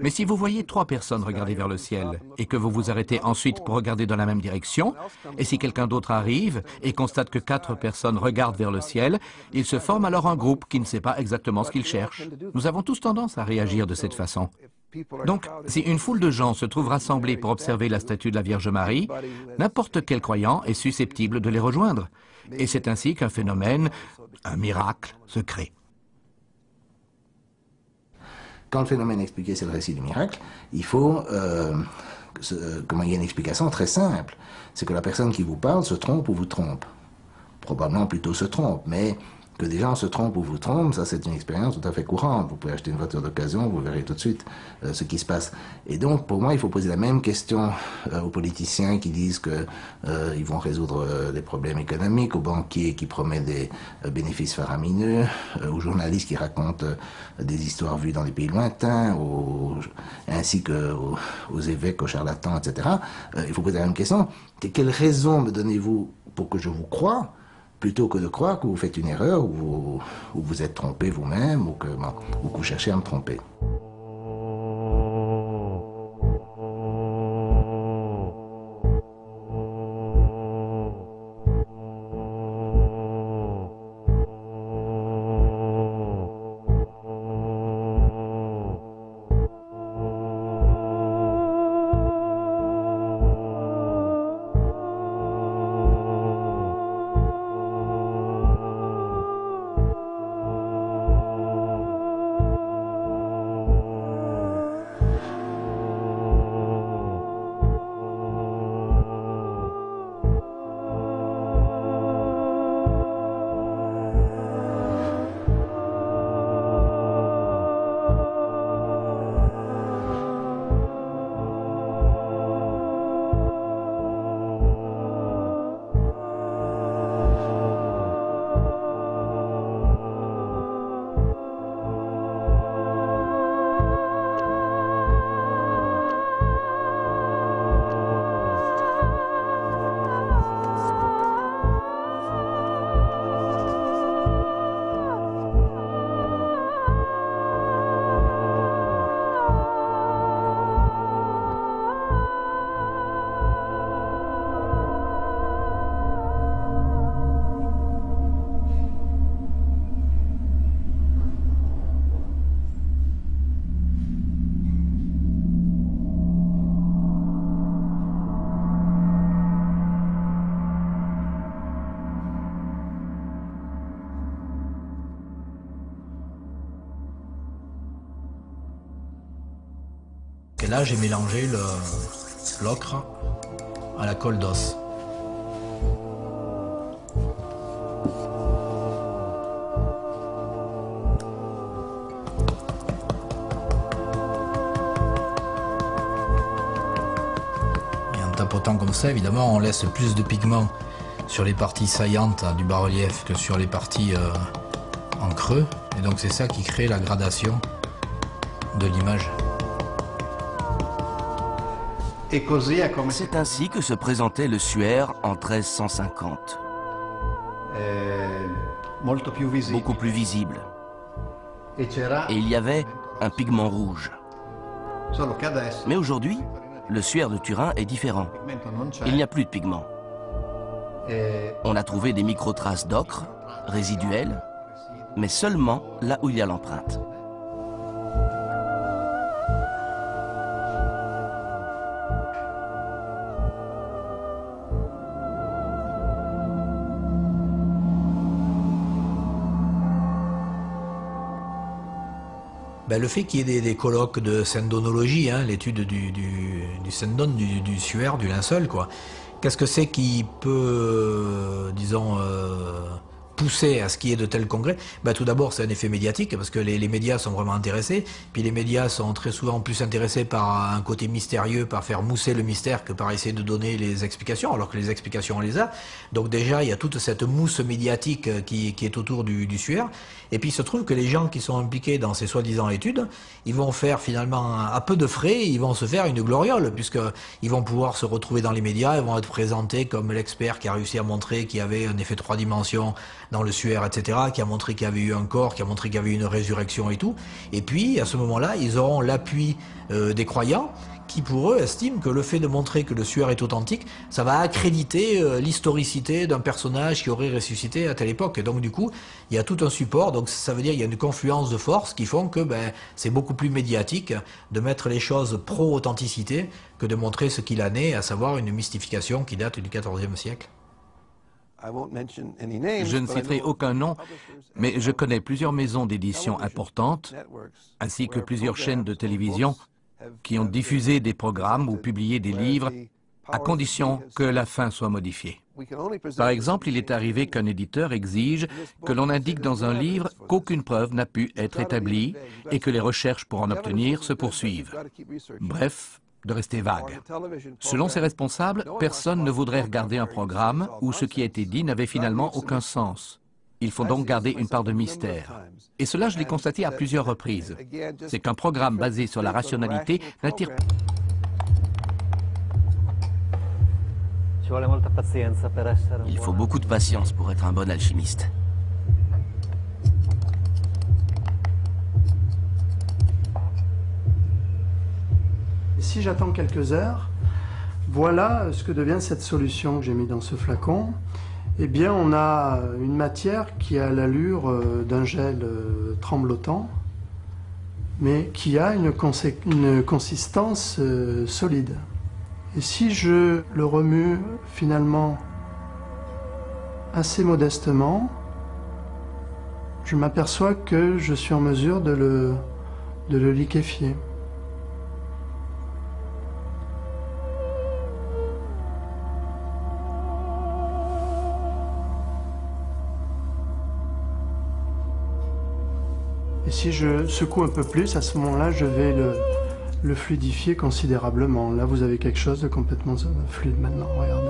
Speaker 4: Mais si vous voyez 3 personnes regarder vers le ciel et que vous vous arrêtez ensuite pour regarder dans la même direction, et si quelqu'un d'autre arrive et constate que 4 personnes regardent vers le ciel, il se forme alors un groupe qui ne sait pas exactement ce qu'il cherche. Nous avons tous tendance à réagir de cette façon. Donc, si une foule de gens se trouve rassemblée pour observer la statue de la Vierge Marie, n'importe quel croyant est susceptible de les rejoindre. Et c'est ainsi qu'un phénomène, un miracle, se crée.
Speaker 14: Quand le phénomène expliqué, c'est le récit du miracle, il faut il y a une explication très simple. C'est que la personne qui vous parle se trompe ou vous trompe. Probablement plutôt se trompe, mais que des gens se trompent ou vous trompent, ça c'est une expérience tout à fait courante. Vous pouvez acheter une voiture d'occasion, vous verrez tout de suite ce qui se passe. Et donc, pour moi, il faut poser la même question aux politiciens qui disent qu'ils vont résoudre les problèmes économiques, aux banquiers qui promettent des bénéfices faramineux, aux journalistes qui racontent des histoires vues dans des pays lointains, ainsi qu'aux évêques, aux charlatans, etc. Il faut poser la même question. Quelle raison me donnez-vous pour que je vous croie, plutôt que de croire que vous faites une erreur ou vous êtes trompé vous-même ou que vous cherchez à me tromper.
Speaker 6: Et là, j'ai mélangé l'ocre à la colle d'os. Et en tapotant comme ça, évidemment, on laisse plus de pigments sur les parties saillantes du bas-relief que sur les parties en creux. Et donc c'est ça qui crée la gradation de l'image.
Speaker 3: C'est ainsi que se présentait le suaire en 1350. Beaucoup plus visible. Et il y avait un pigment rouge. Mais aujourd'hui, le suaire de Turin est différent. Il n'y a plus de pigment. On a trouvé des micro-traces d'ocre, résiduelles, mais seulement là où il y a l'empreinte.
Speaker 6: Ben, le fait qu'il y ait des colloques de syndonologie, hein, l'étude du syndone, du suaire, du linceul, quoi. Qu'est-ce que c'est qui peut, disons, pousser à ce qu'il y ait de tels congrès? Ben, tout d'abord, c'est un effet médiatique, parce que les médias sont vraiment intéressés. Puis les médias sont très souvent plus intéressés par un côté mystérieux, par faire mousser le mystère, que par essayer de donner les explications, alors que les explications, on les a. Donc déjà, il y a toute cette mousse médiatique qui est autour du suaire. Et puis il se trouve que les gens qui sont impliqués dans ces soi-disant études, ils vont faire finalement à peu de frais, ils vont se faire une gloriole, puisqu'ils vont pouvoir se retrouver dans les médias, ils vont être présentés comme l'expert qui a réussi à montrer qu'il y avait un effet 3 dimensions dans le suaire, etc., qui a montré qu'il y avait eu un corps, qui a montré qu'il y avait eu une résurrection et tout. Et puis à ce moment-là, ils auront l'appui des croyants, qui pour eux estiment que le fait de montrer que le suaire est authentique, ça va accréditer l'historicité d'un personnage qui aurait ressuscité à telle époque. Et donc du coup, il y a tout un support, donc ça veut dire qu'il y a une confluence de forces qui font que c'est beaucoup plus médiatique de mettre les choses pro-authenticité que de montrer ce qu'il en est, à savoir une mystification qui date du XIVe siècle.
Speaker 4: Je ne citerai aucun nom, mais je connais plusieurs maisons d'édition importantes, ainsi que plusieurs chaînes de télévision qui ont diffusé des programmes ou publié des livres, à condition que la fin soit modifiée. Par exemple, il est arrivé qu'un éditeur exige que l'on indique dans un livre qu'aucune preuve n'a pu être établie et que les recherches pour en obtenir se poursuivent. Bref, de rester vague. Selon ces responsables, personne ne voudrait regarder un programme où ce qui a été dit n'avait finalement aucun sens. Il faut donc garder une part de mystère. Et cela, je l'ai constaté à plusieurs reprises. C'est qu'un programme basé sur la rationalité n'attire pas.
Speaker 3: Il faut beaucoup de patience pour être un bon alchimiste.
Speaker 11: Si j'attends quelques heures, voilà ce que devient cette solution que j'ai mis dans ce flacon. Eh bien, on a une matière qui a l'allure d'un gel tremblotant, mais qui a une consistance solide. Et si je le remue finalement assez modestement, je m'aperçois que je suis en mesure de le liquéfier. Et si je secoue un peu plus, à ce moment-là, je vais le fluidifier considérablement. Là, vous avez quelque chose de complètement fluide maintenant, regardez.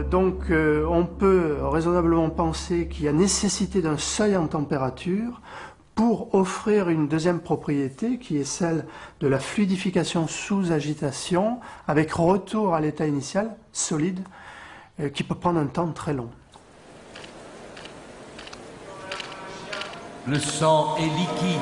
Speaker 11: Donc, on peut raisonnablement penser qu'il y a nécessité d'un seuil en température pour offrir une deuxième propriété qui est celle de la fluidification sous agitation avec retour à l'état initial solide qui peut prendre un temps très long.
Speaker 13: Le sang est liquide.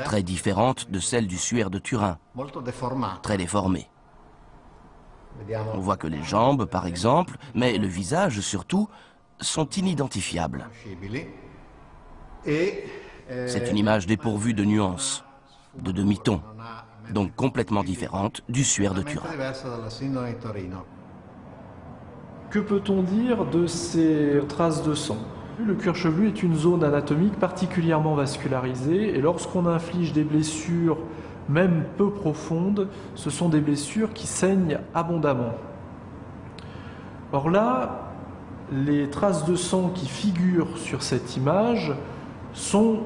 Speaker 3: très différente de celle du suaire de Turin, très déformée. On voit que les jambes, par exemple, mais le visage surtout, sont inidentifiables. C'est une image dépourvue de nuances, de demi-ton, donc complètement différente du suaire de Turin.
Speaker 5: Que peut-on dire de ces traces de sang? Le cuir chevelu est une zone anatomique particulièrement vascularisée et lorsqu'on inflige des blessures, même peu profondes, ce sont des blessures qui saignent abondamment. Or là, les traces de sang qui figurent sur cette image sont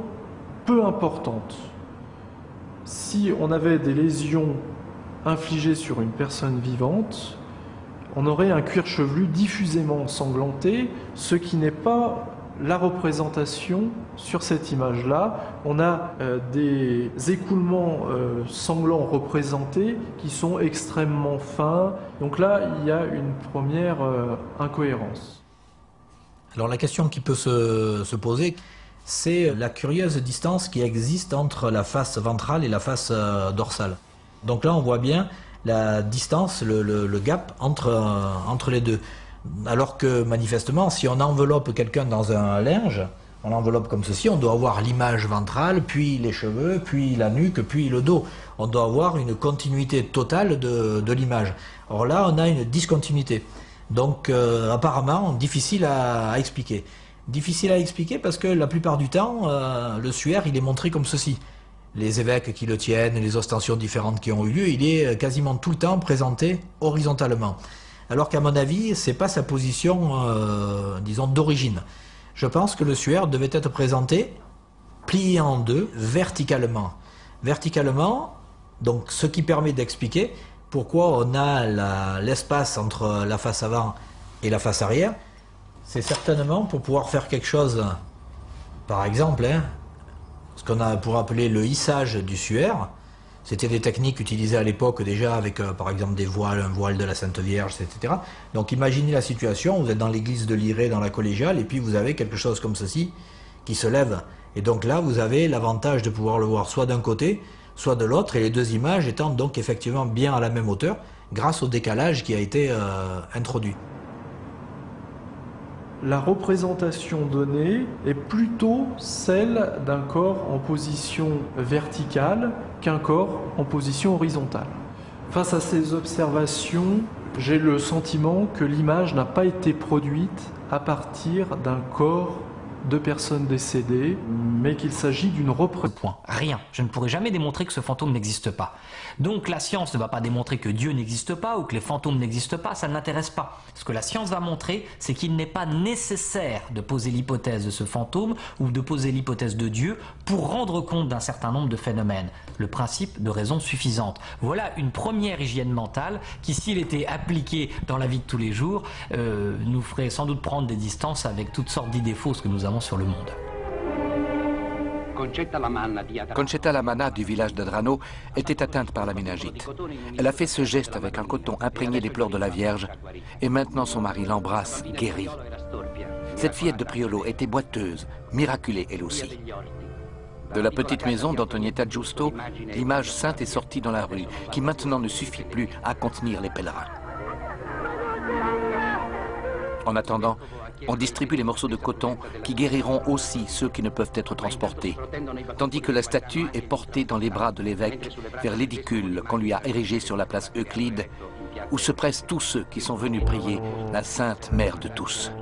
Speaker 5: peu importantes. Si on avait des lésions infligées sur une personne vivante, on aurait un cuir chevelu diffusément ensanglanté, ce qui n'est pas la représentation sur cette image-là. On a des écoulements sanglants représentés qui sont extrêmement fins. Donc là, il y a une première incohérence.
Speaker 6: Alors la question qui peut se poser, c'est la curieuse distance qui existe entre la face ventrale et la face dorsale. Donc là, on voit bien la distance, le gap entre les deux. Alors que manifestement, si on enveloppe quelqu'un dans un linge, on l'enveloppe comme ceci, on doit avoir l'image ventrale, puis les cheveux, puis la nuque, puis le dos. On doit avoir une continuité totale de l'image. Or là, on a une discontinuité. Donc apparemment, difficile à expliquer. Difficile à expliquer parce que la plupart du temps, le suaire, il est montré comme ceci. Les évêques qui le tiennent, les ostensions différentes qui ont eu lieu, il est quasiment tout le temps présenté horizontalement. Alors qu'à mon avis, c'est pas sa position, disons, d'origine. Je pense que le suaire devait être présenté plié en deux, verticalement. Verticalement, donc ce qui permet d'expliquer pourquoi on a l'espace entre la face avant et la face arrière. C'est certainement pour pouvoir faire quelque chose, par exemple, ce qu'on pourrait appeler le hissage du suaire. C'était des techniques utilisées à l'époque déjà avec, par exemple, des voiles, un voile de la Sainte Vierge, etc. Donc imaginez la situation, vous êtes dans l'église de Lirey, dans la collégiale, et puis vous avez quelque chose comme ceci qui se lève. Et donc là, vous avez l'avantage de pouvoir le voir soit d'un côté, soit de l'autre, et les deux images étant donc effectivement bien à la même hauteur, grâce au décalage qui a été introduit.
Speaker 5: La représentation donnée est plutôt celle d'un corps en position verticale qu'un corps en position horizontale. Face à ces observations, j'ai le sentiment que l'image n'a pas été produite à partir d'un corps de personnes décédées, mais qu'il s'agit d'une représentation.
Speaker 10: Rien. Je ne pourrai jamais démontrer que ce fantôme n'existe pas. Donc la science ne va pas démontrer que Dieu n'existe pas ou que les fantômes n'existent pas, ça ne l'intéresse pas. Ce que la science va montrer, c'est qu'il n'est pas nécessaire de poser l'hypothèse de ce fantôme ou de poser l'hypothèse de Dieu pour rendre compte d'un certain nombre de phénomènes. Le principe de raison suffisante. Voilà une première hygiène mentale qui, s'il était appliqué dans la vie de tous les jours, nous ferait sans doute prendre des distances avec toutes sortes d'idées fausses que nous avons sur le monde.
Speaker 4: Concetta Lamanna du village d'Adrano était atteinte par la méningite. Elle a fait ce geste avec un coton imprégné des pleurs de la Vierge et maintenant son mari l'embrasse, guéri. Cette fillette de Priolo était boiteuse, miraculée elle aussi. De la petite maison d'Antonietta Giusto, l'image sainte est sortie dans la rue, qui maintenant ne suffit plus à contenir les pèlerins. En attendant, on distribue les morceaux de coton qui guériront aussi ceux qui ne peuvent être transportés, tandis que la statue est portée dans les bras de l'évêque vers l'édicule qu'on lui a érigé sur la place Euclide, où se pressent tous ceux qui sont venus prier la Sainte Mère de tous.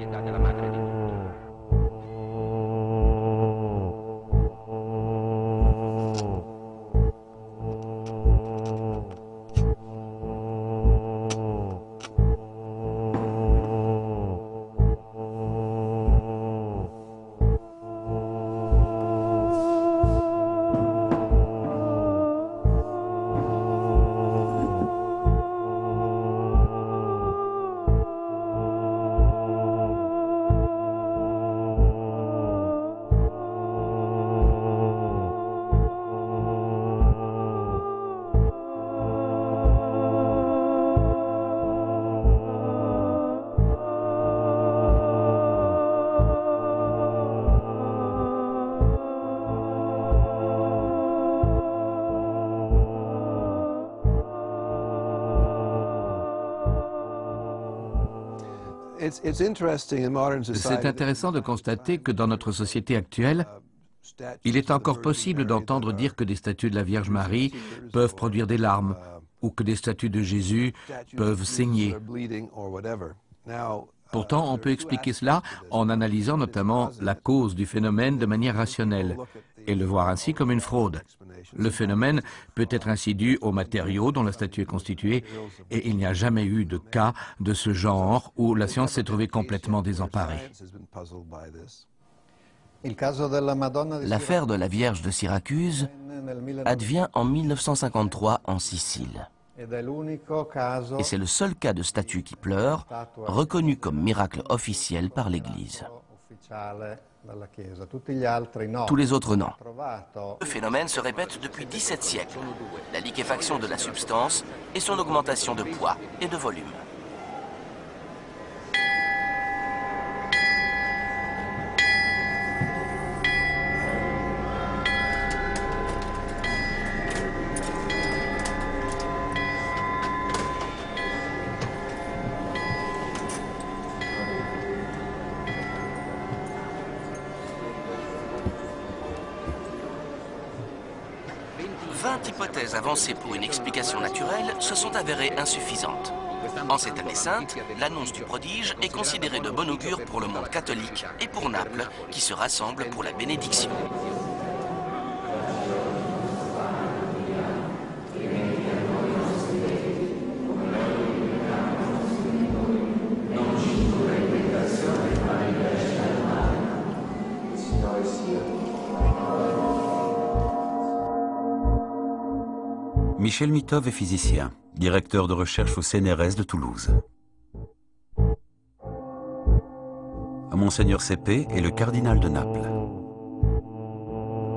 Speaker 4: C'est intéressant de constater que dans notre société actuelle, il est encore possible d'entendre dire que des statues de la Vierge Marie peuvent produire des larmes ou que des statues de Jésus peuvent saigner. Pourtant, on peut expliquer cela en analysant notamment la cause du phénomène de manière rationnelle et le voir ainsi comme une fraude. Le phénomène peut être ainsi dû aux matériaux dont la statue est constituée et il n'y a jamais eu de cas de ce genre où la science s'est trouvée complètement désemparée.
Speaker 3: L'affaire de la Vierge de Syracuse advient en 1953 en Sicile. Et c'est le seul cas de statue qui pleure, reconnu comme miracle officiel par l'Église. Tous les autres, non. Le phénomène se répète depuis 17 siècles. La liquéfaction de la substance et son augmentation de poids et de volume. Hypothèses avancées pour une explication naturelle se sont avérées insuffisantes. En cette année sainte, l'annonce du prodige est considérée de bon augure pour le monde catholique et pour Naples, qui se rassemble pour la bénédiction.
Speaker 1: Michel Mitov est physicien, directeur de recherche au CNRS de Toulouse. Monseigneur Seppé est le cardinal de Naples.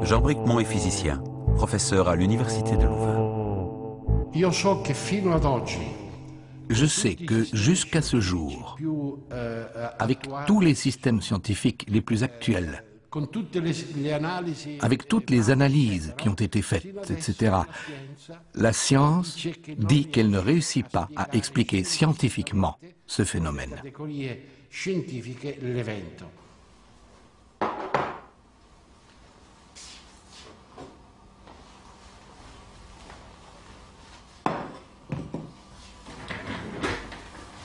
Speaker 1: Jean Bricmont est physicien, professeur à l'université de Louvain.
Speaker 4: Je sais que jusqu'à ce jour, avec tous les systèmes scientifiques les plus actuels, avec toutes les analyses qui ont été faites, etc., la science dit qu'elle ne réussit pas à expliquer scientifiquement ce phénomène.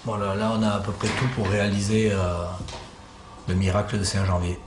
Speaker 6: Bon, là, on a à peu près tout pour réaliser le miracle de Saint-Janvier.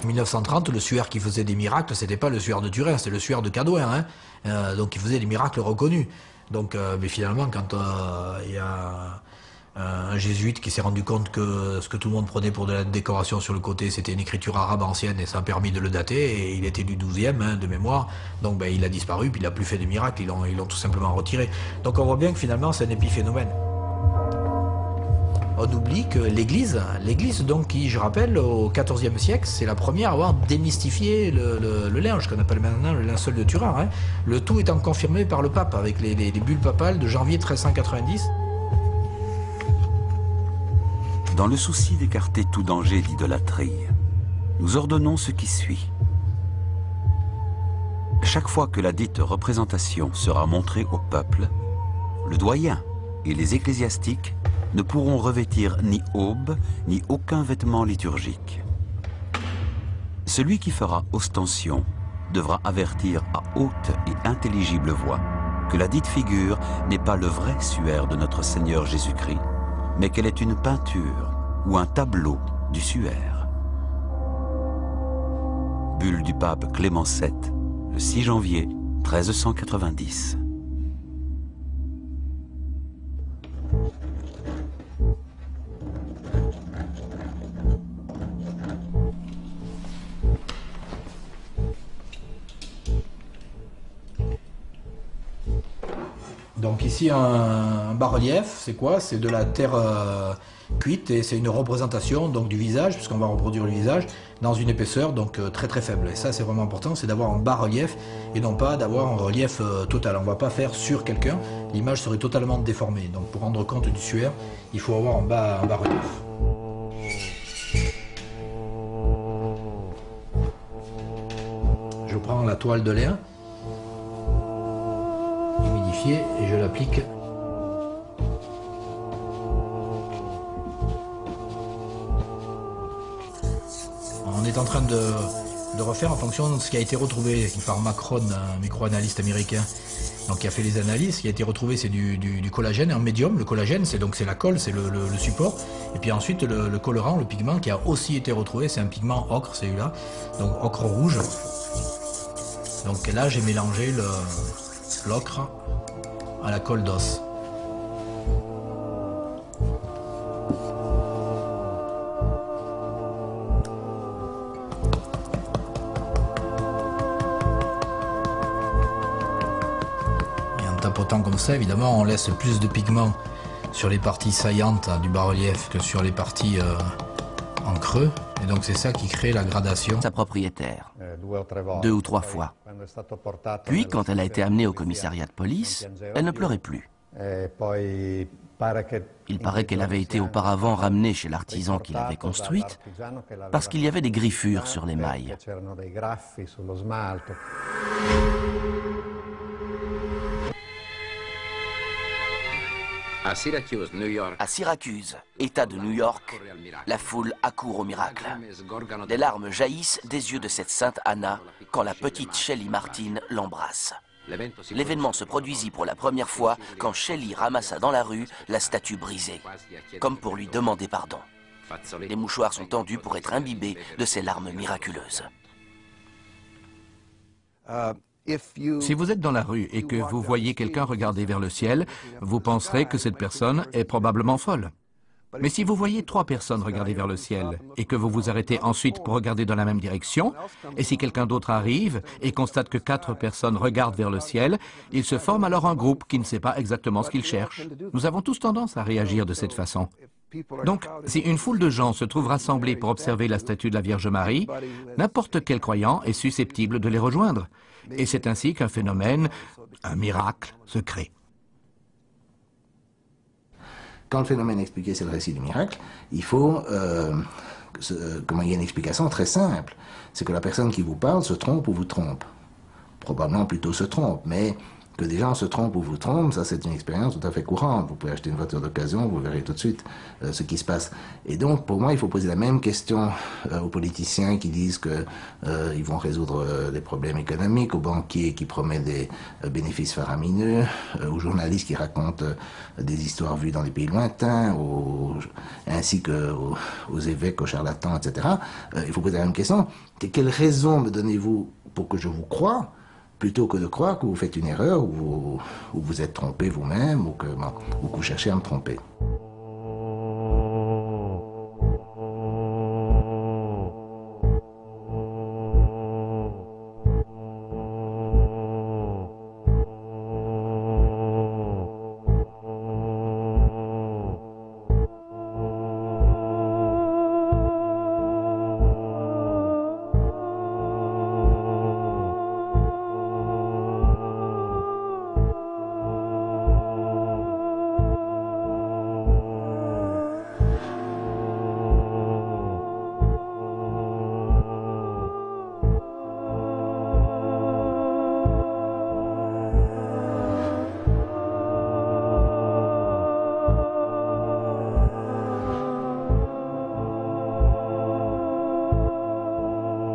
Speaker 6: En 1930, le suaire qui faisait des miracles, c'était pas le suaire de Turin, c'était le suaire de Cadouin, hein. Donc il faisait des miracles reconnus. Donc, mais finalement, quand il y a un jésuite qui s'est rendu compte que ce que tout le monde prenait pour de la décoration sur le côté, c'était une écriture arabe ancienne et ça a permis de le dater, et il était du 12e, hein, de mémoire, donc ben, il a disparu, puis il n'a plus fait de miracles, ils l'ont tout simplement retiré. Donc on voit bien que finalement c'est un épiphénomène. On oublie que l'Église donc, qui, je rappelle, au XIVe siècle, c'est la première à avoir démystifié le linge, qu'on appelle maintenant le linceul de Turin. Hein. Le tout étant confirmé par le pape, avec les bulles papales de janvier 1390.
Speaker 1: Dans le souci d'écarter tout danger d'idolâtrie, nous ordonnons ce qui suit. Chaque fois que la dite représentation sera montrée au peuple, le doyen et les ecclésiastiques ne pourront revêtir ni aube, ni aucun vêtement liturgique. Celui qui fera ostension devra avertir à haute et intelligible voix que la dite figure n'est pas le vrai suaire de notre Seigneur Jésus-Christ, mais qu'elle est une peinture ou un tableau du suaire. Bulle du pape Clément VII, le 6 janvier 1390.
Speaker 6: Donc ici un bas-relief, c'est quoi? C'est de la terre cuite et c'est une représentation donc, du visage, puisqu'on va reproduire le visage, dans une épaisseur donc très très faible. Et ça c'est vraiment important, c'est d'avoir un bas-relief et non pas d'avoir un relief total. On ne va pas faire sur quelqu'un, l'image serait totalement déformée. Donc pour rendre compte du suaire, il faut avoir un bas-relief. Je prends la toile de lin humidifiée et je l'applique. On est en train de refaire en fonction de ce qui a été retrouvé par Macron, un microanalyste américain, donc qui a fait les analyses. Ce qui a été retrouvé, c'est du collagène en médium. Le collagène, c'est la colle, c'est le support. Et puis ensuite, le colorant, le pigment qui a aussi été retrouvé, c'est un pigment ocre, celui-là, donc ocre rouge. Donc là, j'ai mélangé l'ocre à la colle d'os. Et en tapotant comme ça, évidemment, on laisse plus de pigments sur les parties saillantes du bas-relief que sur les parties en creux. Et donc c'est ça qui crée la gradation.
Speaker 3: Sa propriétaire, 2 ou 3 fois. Puis, quand elle a été amenée au commissariat de police, elle ne pleurait plus. Il paraît qu'elle avait été auparavant ramenée chez l'artisan qui l'avait construite parce qu'il y avait des griffures sur les mailles.
Speaker 15: À
Speaker 3: Syracuse, État de New York, la foule accourt au miracle. Des larmes jaillissent des yeux de cette sainte Anna quand la petite Shelley Martin l'embrasse. L'événement se produisit pour la première fois quand Shelley ramassa dans la rue la statue brisée, comme pour lui demander pardon. Les mouchoirs sont tendus pour être imbibés de ces larmes miraculeuses.
Speaker 4: Si vous êtes dans la rue et que vous voyez quelqu'un regarder vers le ciel, vous penserez que cette personne est probablement folle. Mais si vous voyez 3 personnes regarder vers le ciel et que vous vous arrêtez ensuite pour regarder dans la même direction, et si quelqu'un d'autre arrive et constate que 4 personnes regardent vers le ciel, il se forme alors un groupe qui ne sait pas exactement ce qu'il cherche. Nous avons tous tendance à réagir de cette façon. Donc, si une foule de gens se trouve rassemblée pour observer la statue de la Vierge Marie, n'importe quel croyant est susceptible de les rejoindre. Et c'est ainsi qu'un phénomène, un miracle, se crée.
Speaker 14: Quand le phénomène expliqué, c'est le récit du miracle, il faut il y a une explication très simple. C'est que la personne qui vous parle se trompe ou vous trompe. Probablement plutôt se trompe, mais que des gens se trompent ou vous trompent, ça c'est une expérience tout à fait courante. Vous pouvez acheter une voiture d'occasion, vous verrez tout de suite ce qui se passe. Et donc pour moi il faut poser la même question aux politiciens qui disent que ils vont résoudre les problèmes économiques, aux banquiers qui promettent des bénéfices faramineux, aux journalistes qui racontent des histoires vues dans des pays lointains, ainsi qu'aux évêques, aux charlatans, etc. Il faut poser la même question. Quelle raison me donnez-vous pour que je vous croie, plutôt que de croire que vous faites une erreur ou vous êtes trompé vous-même ou que vous cherchez à me tromper.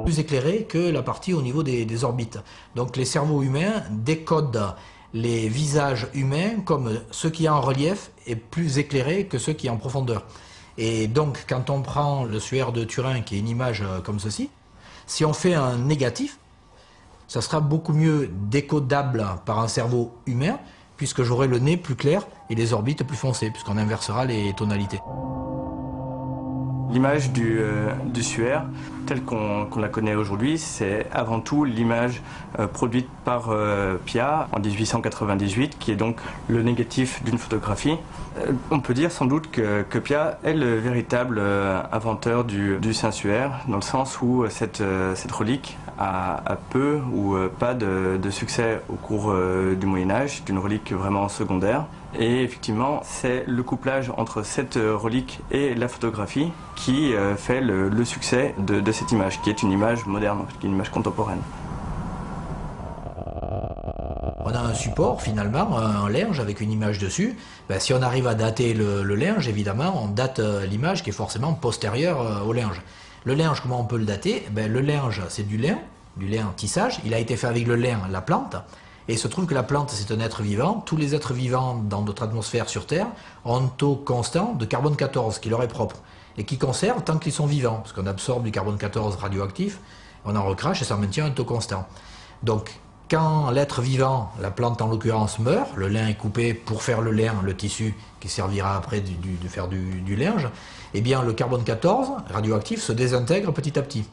Speaker 6: Plus éclairé que la partie au niveau des orbites. Donc les cerveaux humains décodent les visages humains comme ce qui est en relief est plus éclairé que ce qui est en profondeur. Et donc, quand on prend le suaire de Turin, qui est une image comme ceci, si on fait un négatif, ça sera beaucoup mieux décodable par un cerveau humain, puisque j'aurai le nez plus clair et les orbites plus foncées, puisqu'on inversera les tonalités.
Speaker 7: L'image du suaire, telle qu'on la connaît aujourd'hui, c'est avant tout l'image produite par Pia en 1898, qui est donc le négatif d'une photographie. On peut dire sans doute que Pia est le véritable inventeur du Saint-Suaire, dans le sens où cette relique a peu ou pas de succès au cours du Moyen-Âge, d'une relique vraiment secondaire. Et effectivement, c'est le couplage entre cette relique et la photographie qui fait le succès de cette image, qui est une image moderne, une image contemporaine.
Speaker 6: On a un support, finalement, un linge avec une image dessus. Ben, si on arrive à dater le linge, évidemment, on date l'image qui est forcément postérieure au linge. Le linge, comment on peut le dater? Ben, le linge, c'est du lin en tissage. Il a été fait avec le lin, la plante. Et il se trouve que la plante, c'est un être vivant. Tous les êtres vivants dans notre atmosphère sur Terre ont un taux constant de carbone 14 qui leur est propre et qui conserve tant qu'ils sont vivants. Parce qu'on absorbe du carbone 14 radioactif, on en recrache et ça maintient un taux constant. Donc, quand l'être vivant, la plante en l'occurrence, meurt, le lin est coupé pour faire le lin, le tissu qui servira après de faire du linge, eh bien le carbone 14 radioactif se désintègre petit à petit.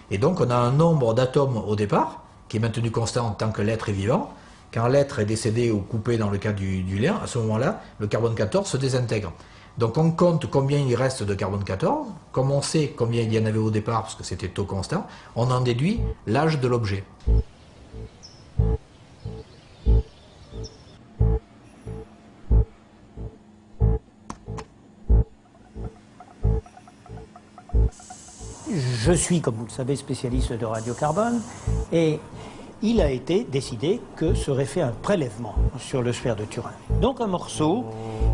Speaker 6: Et donc on a un nombre d'atomes au départ qui est maintenu constant tant que l'être est vivant. Quand l'être est décédé ou coupé dans le cas du lin, à ce moment-là, le carbone 14 se désintègre. Donc on compte combien il reste de carbone 14, comme on sait combien il y en avait au départ, parce que c'était taux constant, on en déduit l'âge de l'objet.
Speaker 8: Je suis, comme vous le savez, spécialiste de radiocarbone et il a été décidé que serait fait un prélèvement sur le suaire de Turin. Donc un morceau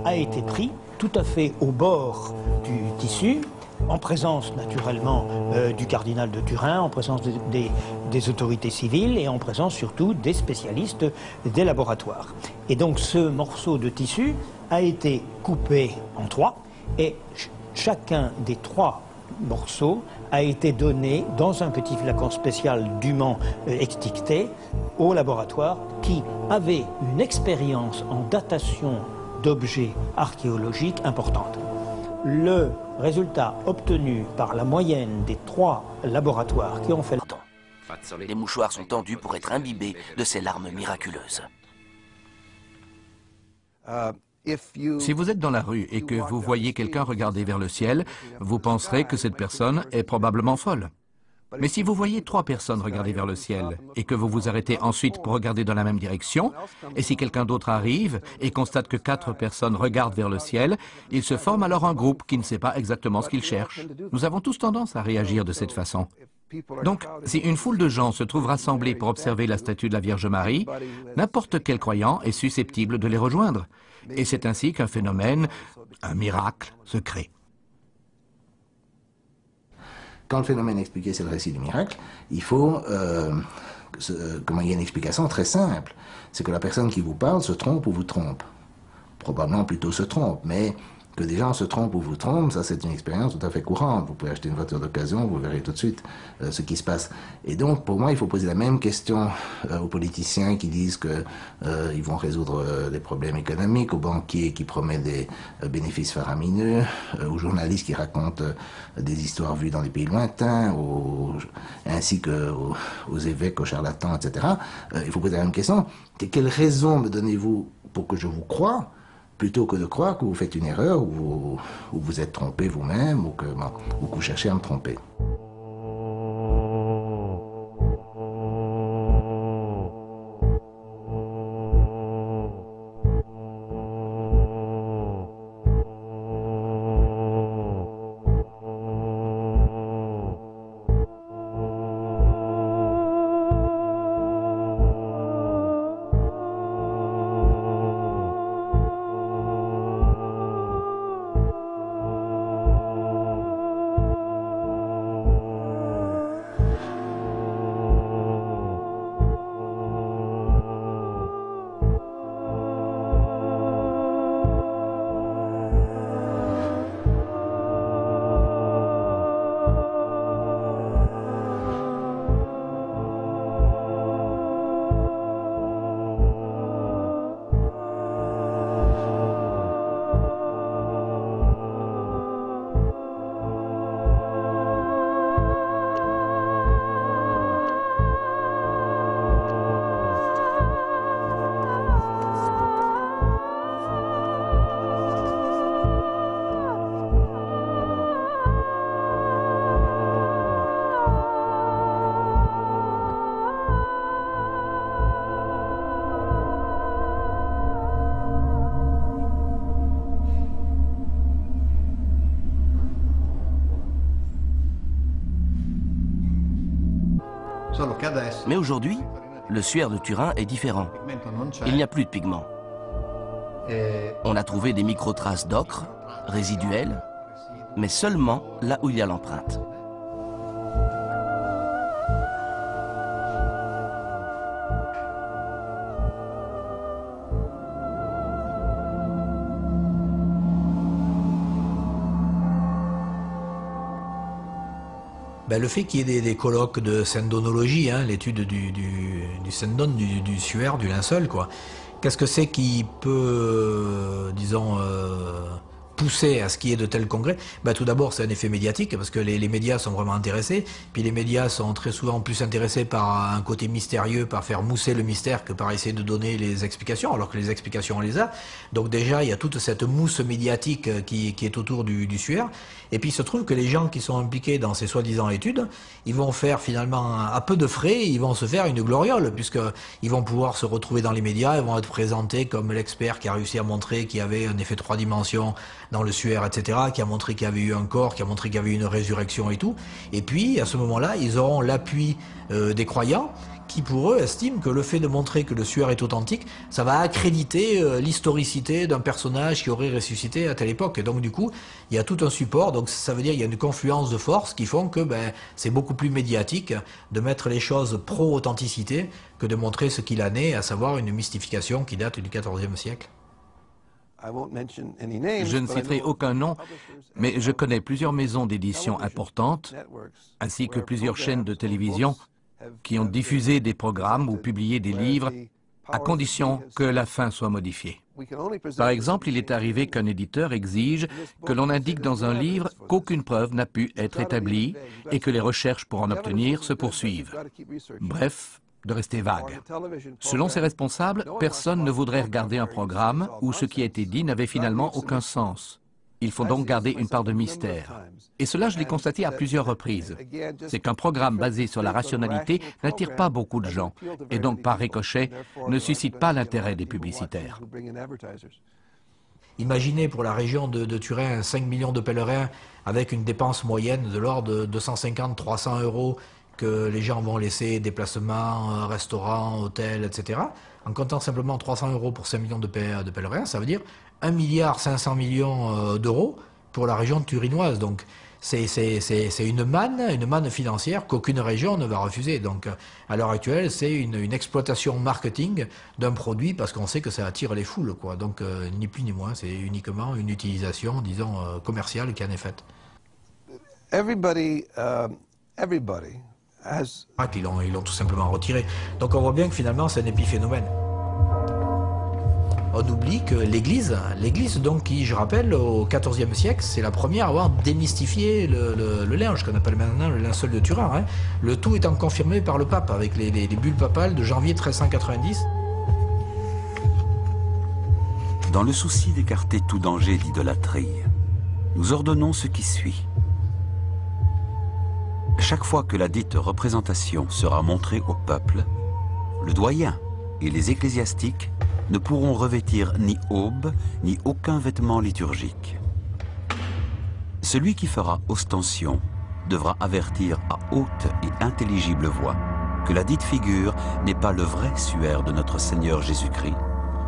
Speaker 8: a été pris tout à fait au bord du tissu, en présence naturellement du cardinal de Turin, en présence des autorités civiles et en présence surtout des spécialistes des laboratoires. Et donc ce morceau de tissu a été coupé en trois et chacun des trois morceaux a été donné dans un petit flacon spécial dûment extincté au laboratoire qui avait une expérience en datation d'objets archéologiques importante. Le résultat obtenu par la moyenne des trois laboratoires qui ont fait...
Speaker 3: Les mouchoirs sont tendus pour être imbibés de ces larmes miraculeuses.
Speaker 4: Si vous êtes dans la rue et que vous voyez quelqu'un regarder vers le ciel, vous penserez que cette personne est probablement folle. Mais si vous voyez 3 personnes regarder vers le ciel et que vous vous arrêtez ensuite pour regarder dans la même direction, et si quelqu'un d'autre arrive et constate que 4 personnes regardent vers le ciel, il se forme alors un groupe qui ne sait pas exactement ce qu'il cherche. Nous avons tous tendance à réagir de cette façon. Donc, si une foule de gens se trouve rassemblée pour observer la statue de la Vierge Marie, n'importe quel croyant est susceptible de les rejoindre. Et c'est ainsi qu'un phénomène, un miracle, se crée.
Speaker 14: Quand le phénomène expliqué, c'est le récit du miracle, il faut il y a une explication très simple. C'est que la personne qui vous parle se trompe ou vous trompe. Probablement plutôt se trompe, mais que des gens se trompent ou vous trompent, ça c'est une expérience tout à fait courante. Vous pouvez acheter une voiture d'occasion, vous verrez tout de suite ce qui se passe. Et donc pour moi, il faut poser la même question aux politiciens qui disent que ils vont résoudre des problèmes économiques, aux banquiers qui promettent des bénéfices faramineux, aux journalistes qui racontent des histoires vues dans des pays lointains, ainsi qu'aux évêques, aux charlatans, etc. Il faut poser la même question. Quelle raison me donnez-vous pour que je vous croie, plutôt que de croire que vous faites une erreur ou vous êtes trompé vous-même ou que vous cherchez à me tromper.
Speaker 3: Mais aujourd'hui, le suaire de Turin est différent. Il n'y a plus de pigments. On a trouvé des micro-traces d'ocre, résiduelles, mais seulement là où il y a l'empreinte.
Speaker 6: Ben, le fait qu'il y ait des colloques de syndonologie, hein, l'étude du syndone, du suaire, du linceul, quoi. Qu'est-ce que c'est qui peut, disons, pousser à ce qu'il y ait de tels congrès? Ben, tout d'abord, c'est un effet médiatique, parce que les médias sont vraiment intéressés, puis les médias sont très souvent plus intéressés par un côté mystérieux, par faire mousser le mystère, que par essayer de donner les explications, alors que les explications, on les a. Donc déjà, il y a toute cette mousse médiatique qui est autour du suaire. Et puis il se trouve que les gens qui sont impliqués dans ces soi-disant études, ils vont faire finalement à peu de frais, ils vont se faire une gloriole, puisqu'ils vont pouvoir se retrouver dans les médias, ils vont être présentés comme l'expert qui a réussi à montrer qu'il y avait un effet 3 dimensions dans le suaire, etc., qui a montré qu'il y avait eu un corps, qui a montré qu'il y avait eu une résurrection et tout. Et puis à ce moment-là, ils auront l'appui des croyants, qui pour eux estiment que le fait de montrer que le suaire est authentique, ça va accréditer l'historicité d'un personnage qui aurait ressuscité à telle époque. Et donc du coup, il y a tout un support, donc ça veut dire qu'il y a une confluence de forces qui font que c'est beaucoup plus médiatique de mettre les choses pro-authenticité que de montrer ce qu'il en est, à savoir une mystification qui date du XIVe siècle.
Speaker 4: Je ne citerai aucun nom, mais je connais plusieurs maisons d'édition importantes, ainsi que plusieurs chaînes de télévision qui ont diffusé des programmes ou publié des livres à condition que la fin soit modifiée. Par exemple, il est arrivé qu'un éditeur exige que l'on indique dans un livre qu'aucune preuve n'a pu être établie et que les recherches pour en obtenir se poursuivent. Bref, de rester vague. Selon ces responsables, personne ne voudrait regarder un programme où ce qui a été dit n'avait finalement aucun sens. Il faut donc garder une part de mystère. Et cela, je l'ai constaté à plusieurs reprises. C'est qu'un programme basé sur la rationalité n'attire pas beaucoup de gens, et donc par ricochet, ne suscite pas l'intérêt des publicitaires.
Speaker 6: Imaginez pour la région de Turin 5 millions de pèlerins avec une dépense moyenne de l'ordre de 250-300 € que les gens vont laisser, déplacements, restaurants, hôtels, etc. En comptant simplement 300 € pour 5 millions de pèlerins, ça veut dire 1,5 milliard d'euros pour la région turinoise. Donc c'est une manne financière qu'aucune région ne va refuser. Donc à l'heure actuelle, c'est une exploitation marketing d'un produit parce qu'on sait que ça attire les foules, quoi. Donc ni plus ni moins, c'est uniquement une utilisation, disons, commerciale qui en est faite. Ils l'ont tout simplement retiré. Donc on voit bien que finalement c'est un épiphénomène. On oublie que l'Église donc qui, je rappelle, au XIVe siècle, c'est la première à avoir démystifié le linge, qu'on appelle maintenant le linceul de Turin. Hein. Le tout étant confirmé par le pape, avec les bulles papales de janvier 1390.
Speaker 1: Dans le souci d'écarter tout danger d'idolâtrie, nous ordonnons ce qui suit. Chaque fois que la dite représentation sera montrée au peuple, le doyen et les ecclésiastiques ne pourront revêtir ni aube, ni aucun vêtement liturgique. Celui qui fera ostension devra avertir à haute et intelligible voix que la dite figure n'est pas le vrai suaire de notre Seigneur Jésus-Christ,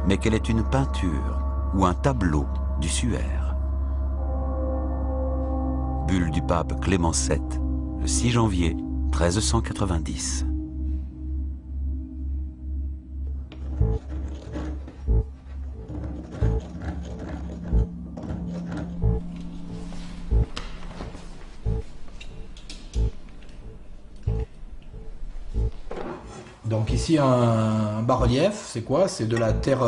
Speaker 1: mais qu'elle est une peinture ou un tableau du suaire. Bulle du pape Clément VII, le 6 janvier 1390.
Speaker 6: Donc ici un bas-relief, c'est quoi? C'est de la terre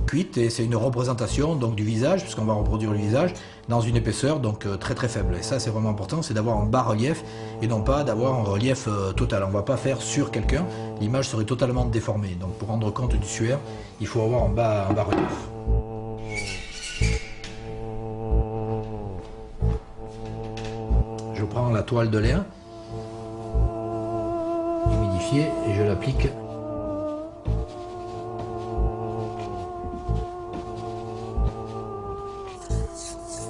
Speaker 6: cuite et c'est une représentation donc du visage, puisqu'on va reproduire le visage dans une épaisseur donc très très faible. Et ça c'est vraiment important, c'est d'avoir un bas-relief et non pas d'avoir un relief total. On ne va pas faire sur quelqu'un, l'image serait totalement déformée. Donc pour rendre compte du suaire, il faut avoir un bas-relief. Je prends la toile de lin humidifiée et je l'applique.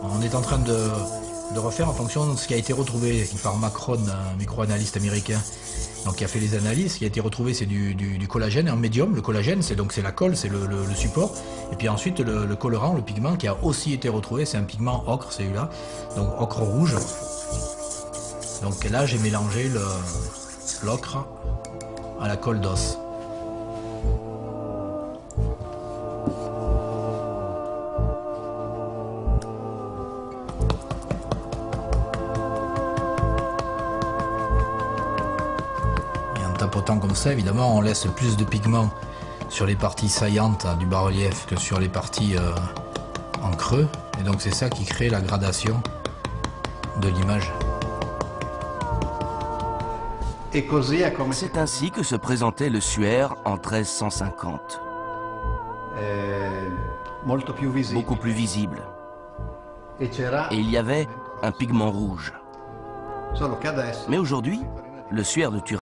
Speaker 6: On est en train de refaire en fonction de ce qui a été retrouvé par Macron, un microanalyste américain. donc qui a fait les analyses, ce qui a été retrouvé c'est du collagène en médium. Le collagène c'est la colle, c'est le support. Et puis ensuite le colorant, le pigment qui a aussi été retrouvé, c'est un pigment ocre celui-là, donc ocre rouge. Donc là j'ai mélangé l'ocre à la colle d'os. Tapotant comme ça, évidemment, on laisse plus de pigments sur les parties saillantes du bas-relief que sur les parties en creux. Et donc c'est ça qui crée la gradation de l'image.
Speaker 3: C'est ainsi que se présentait le suaire en 1350. Beaucoup plus visible. Et il y avait un pigment rouge. Mais aujourd'hui, le suaire de Turin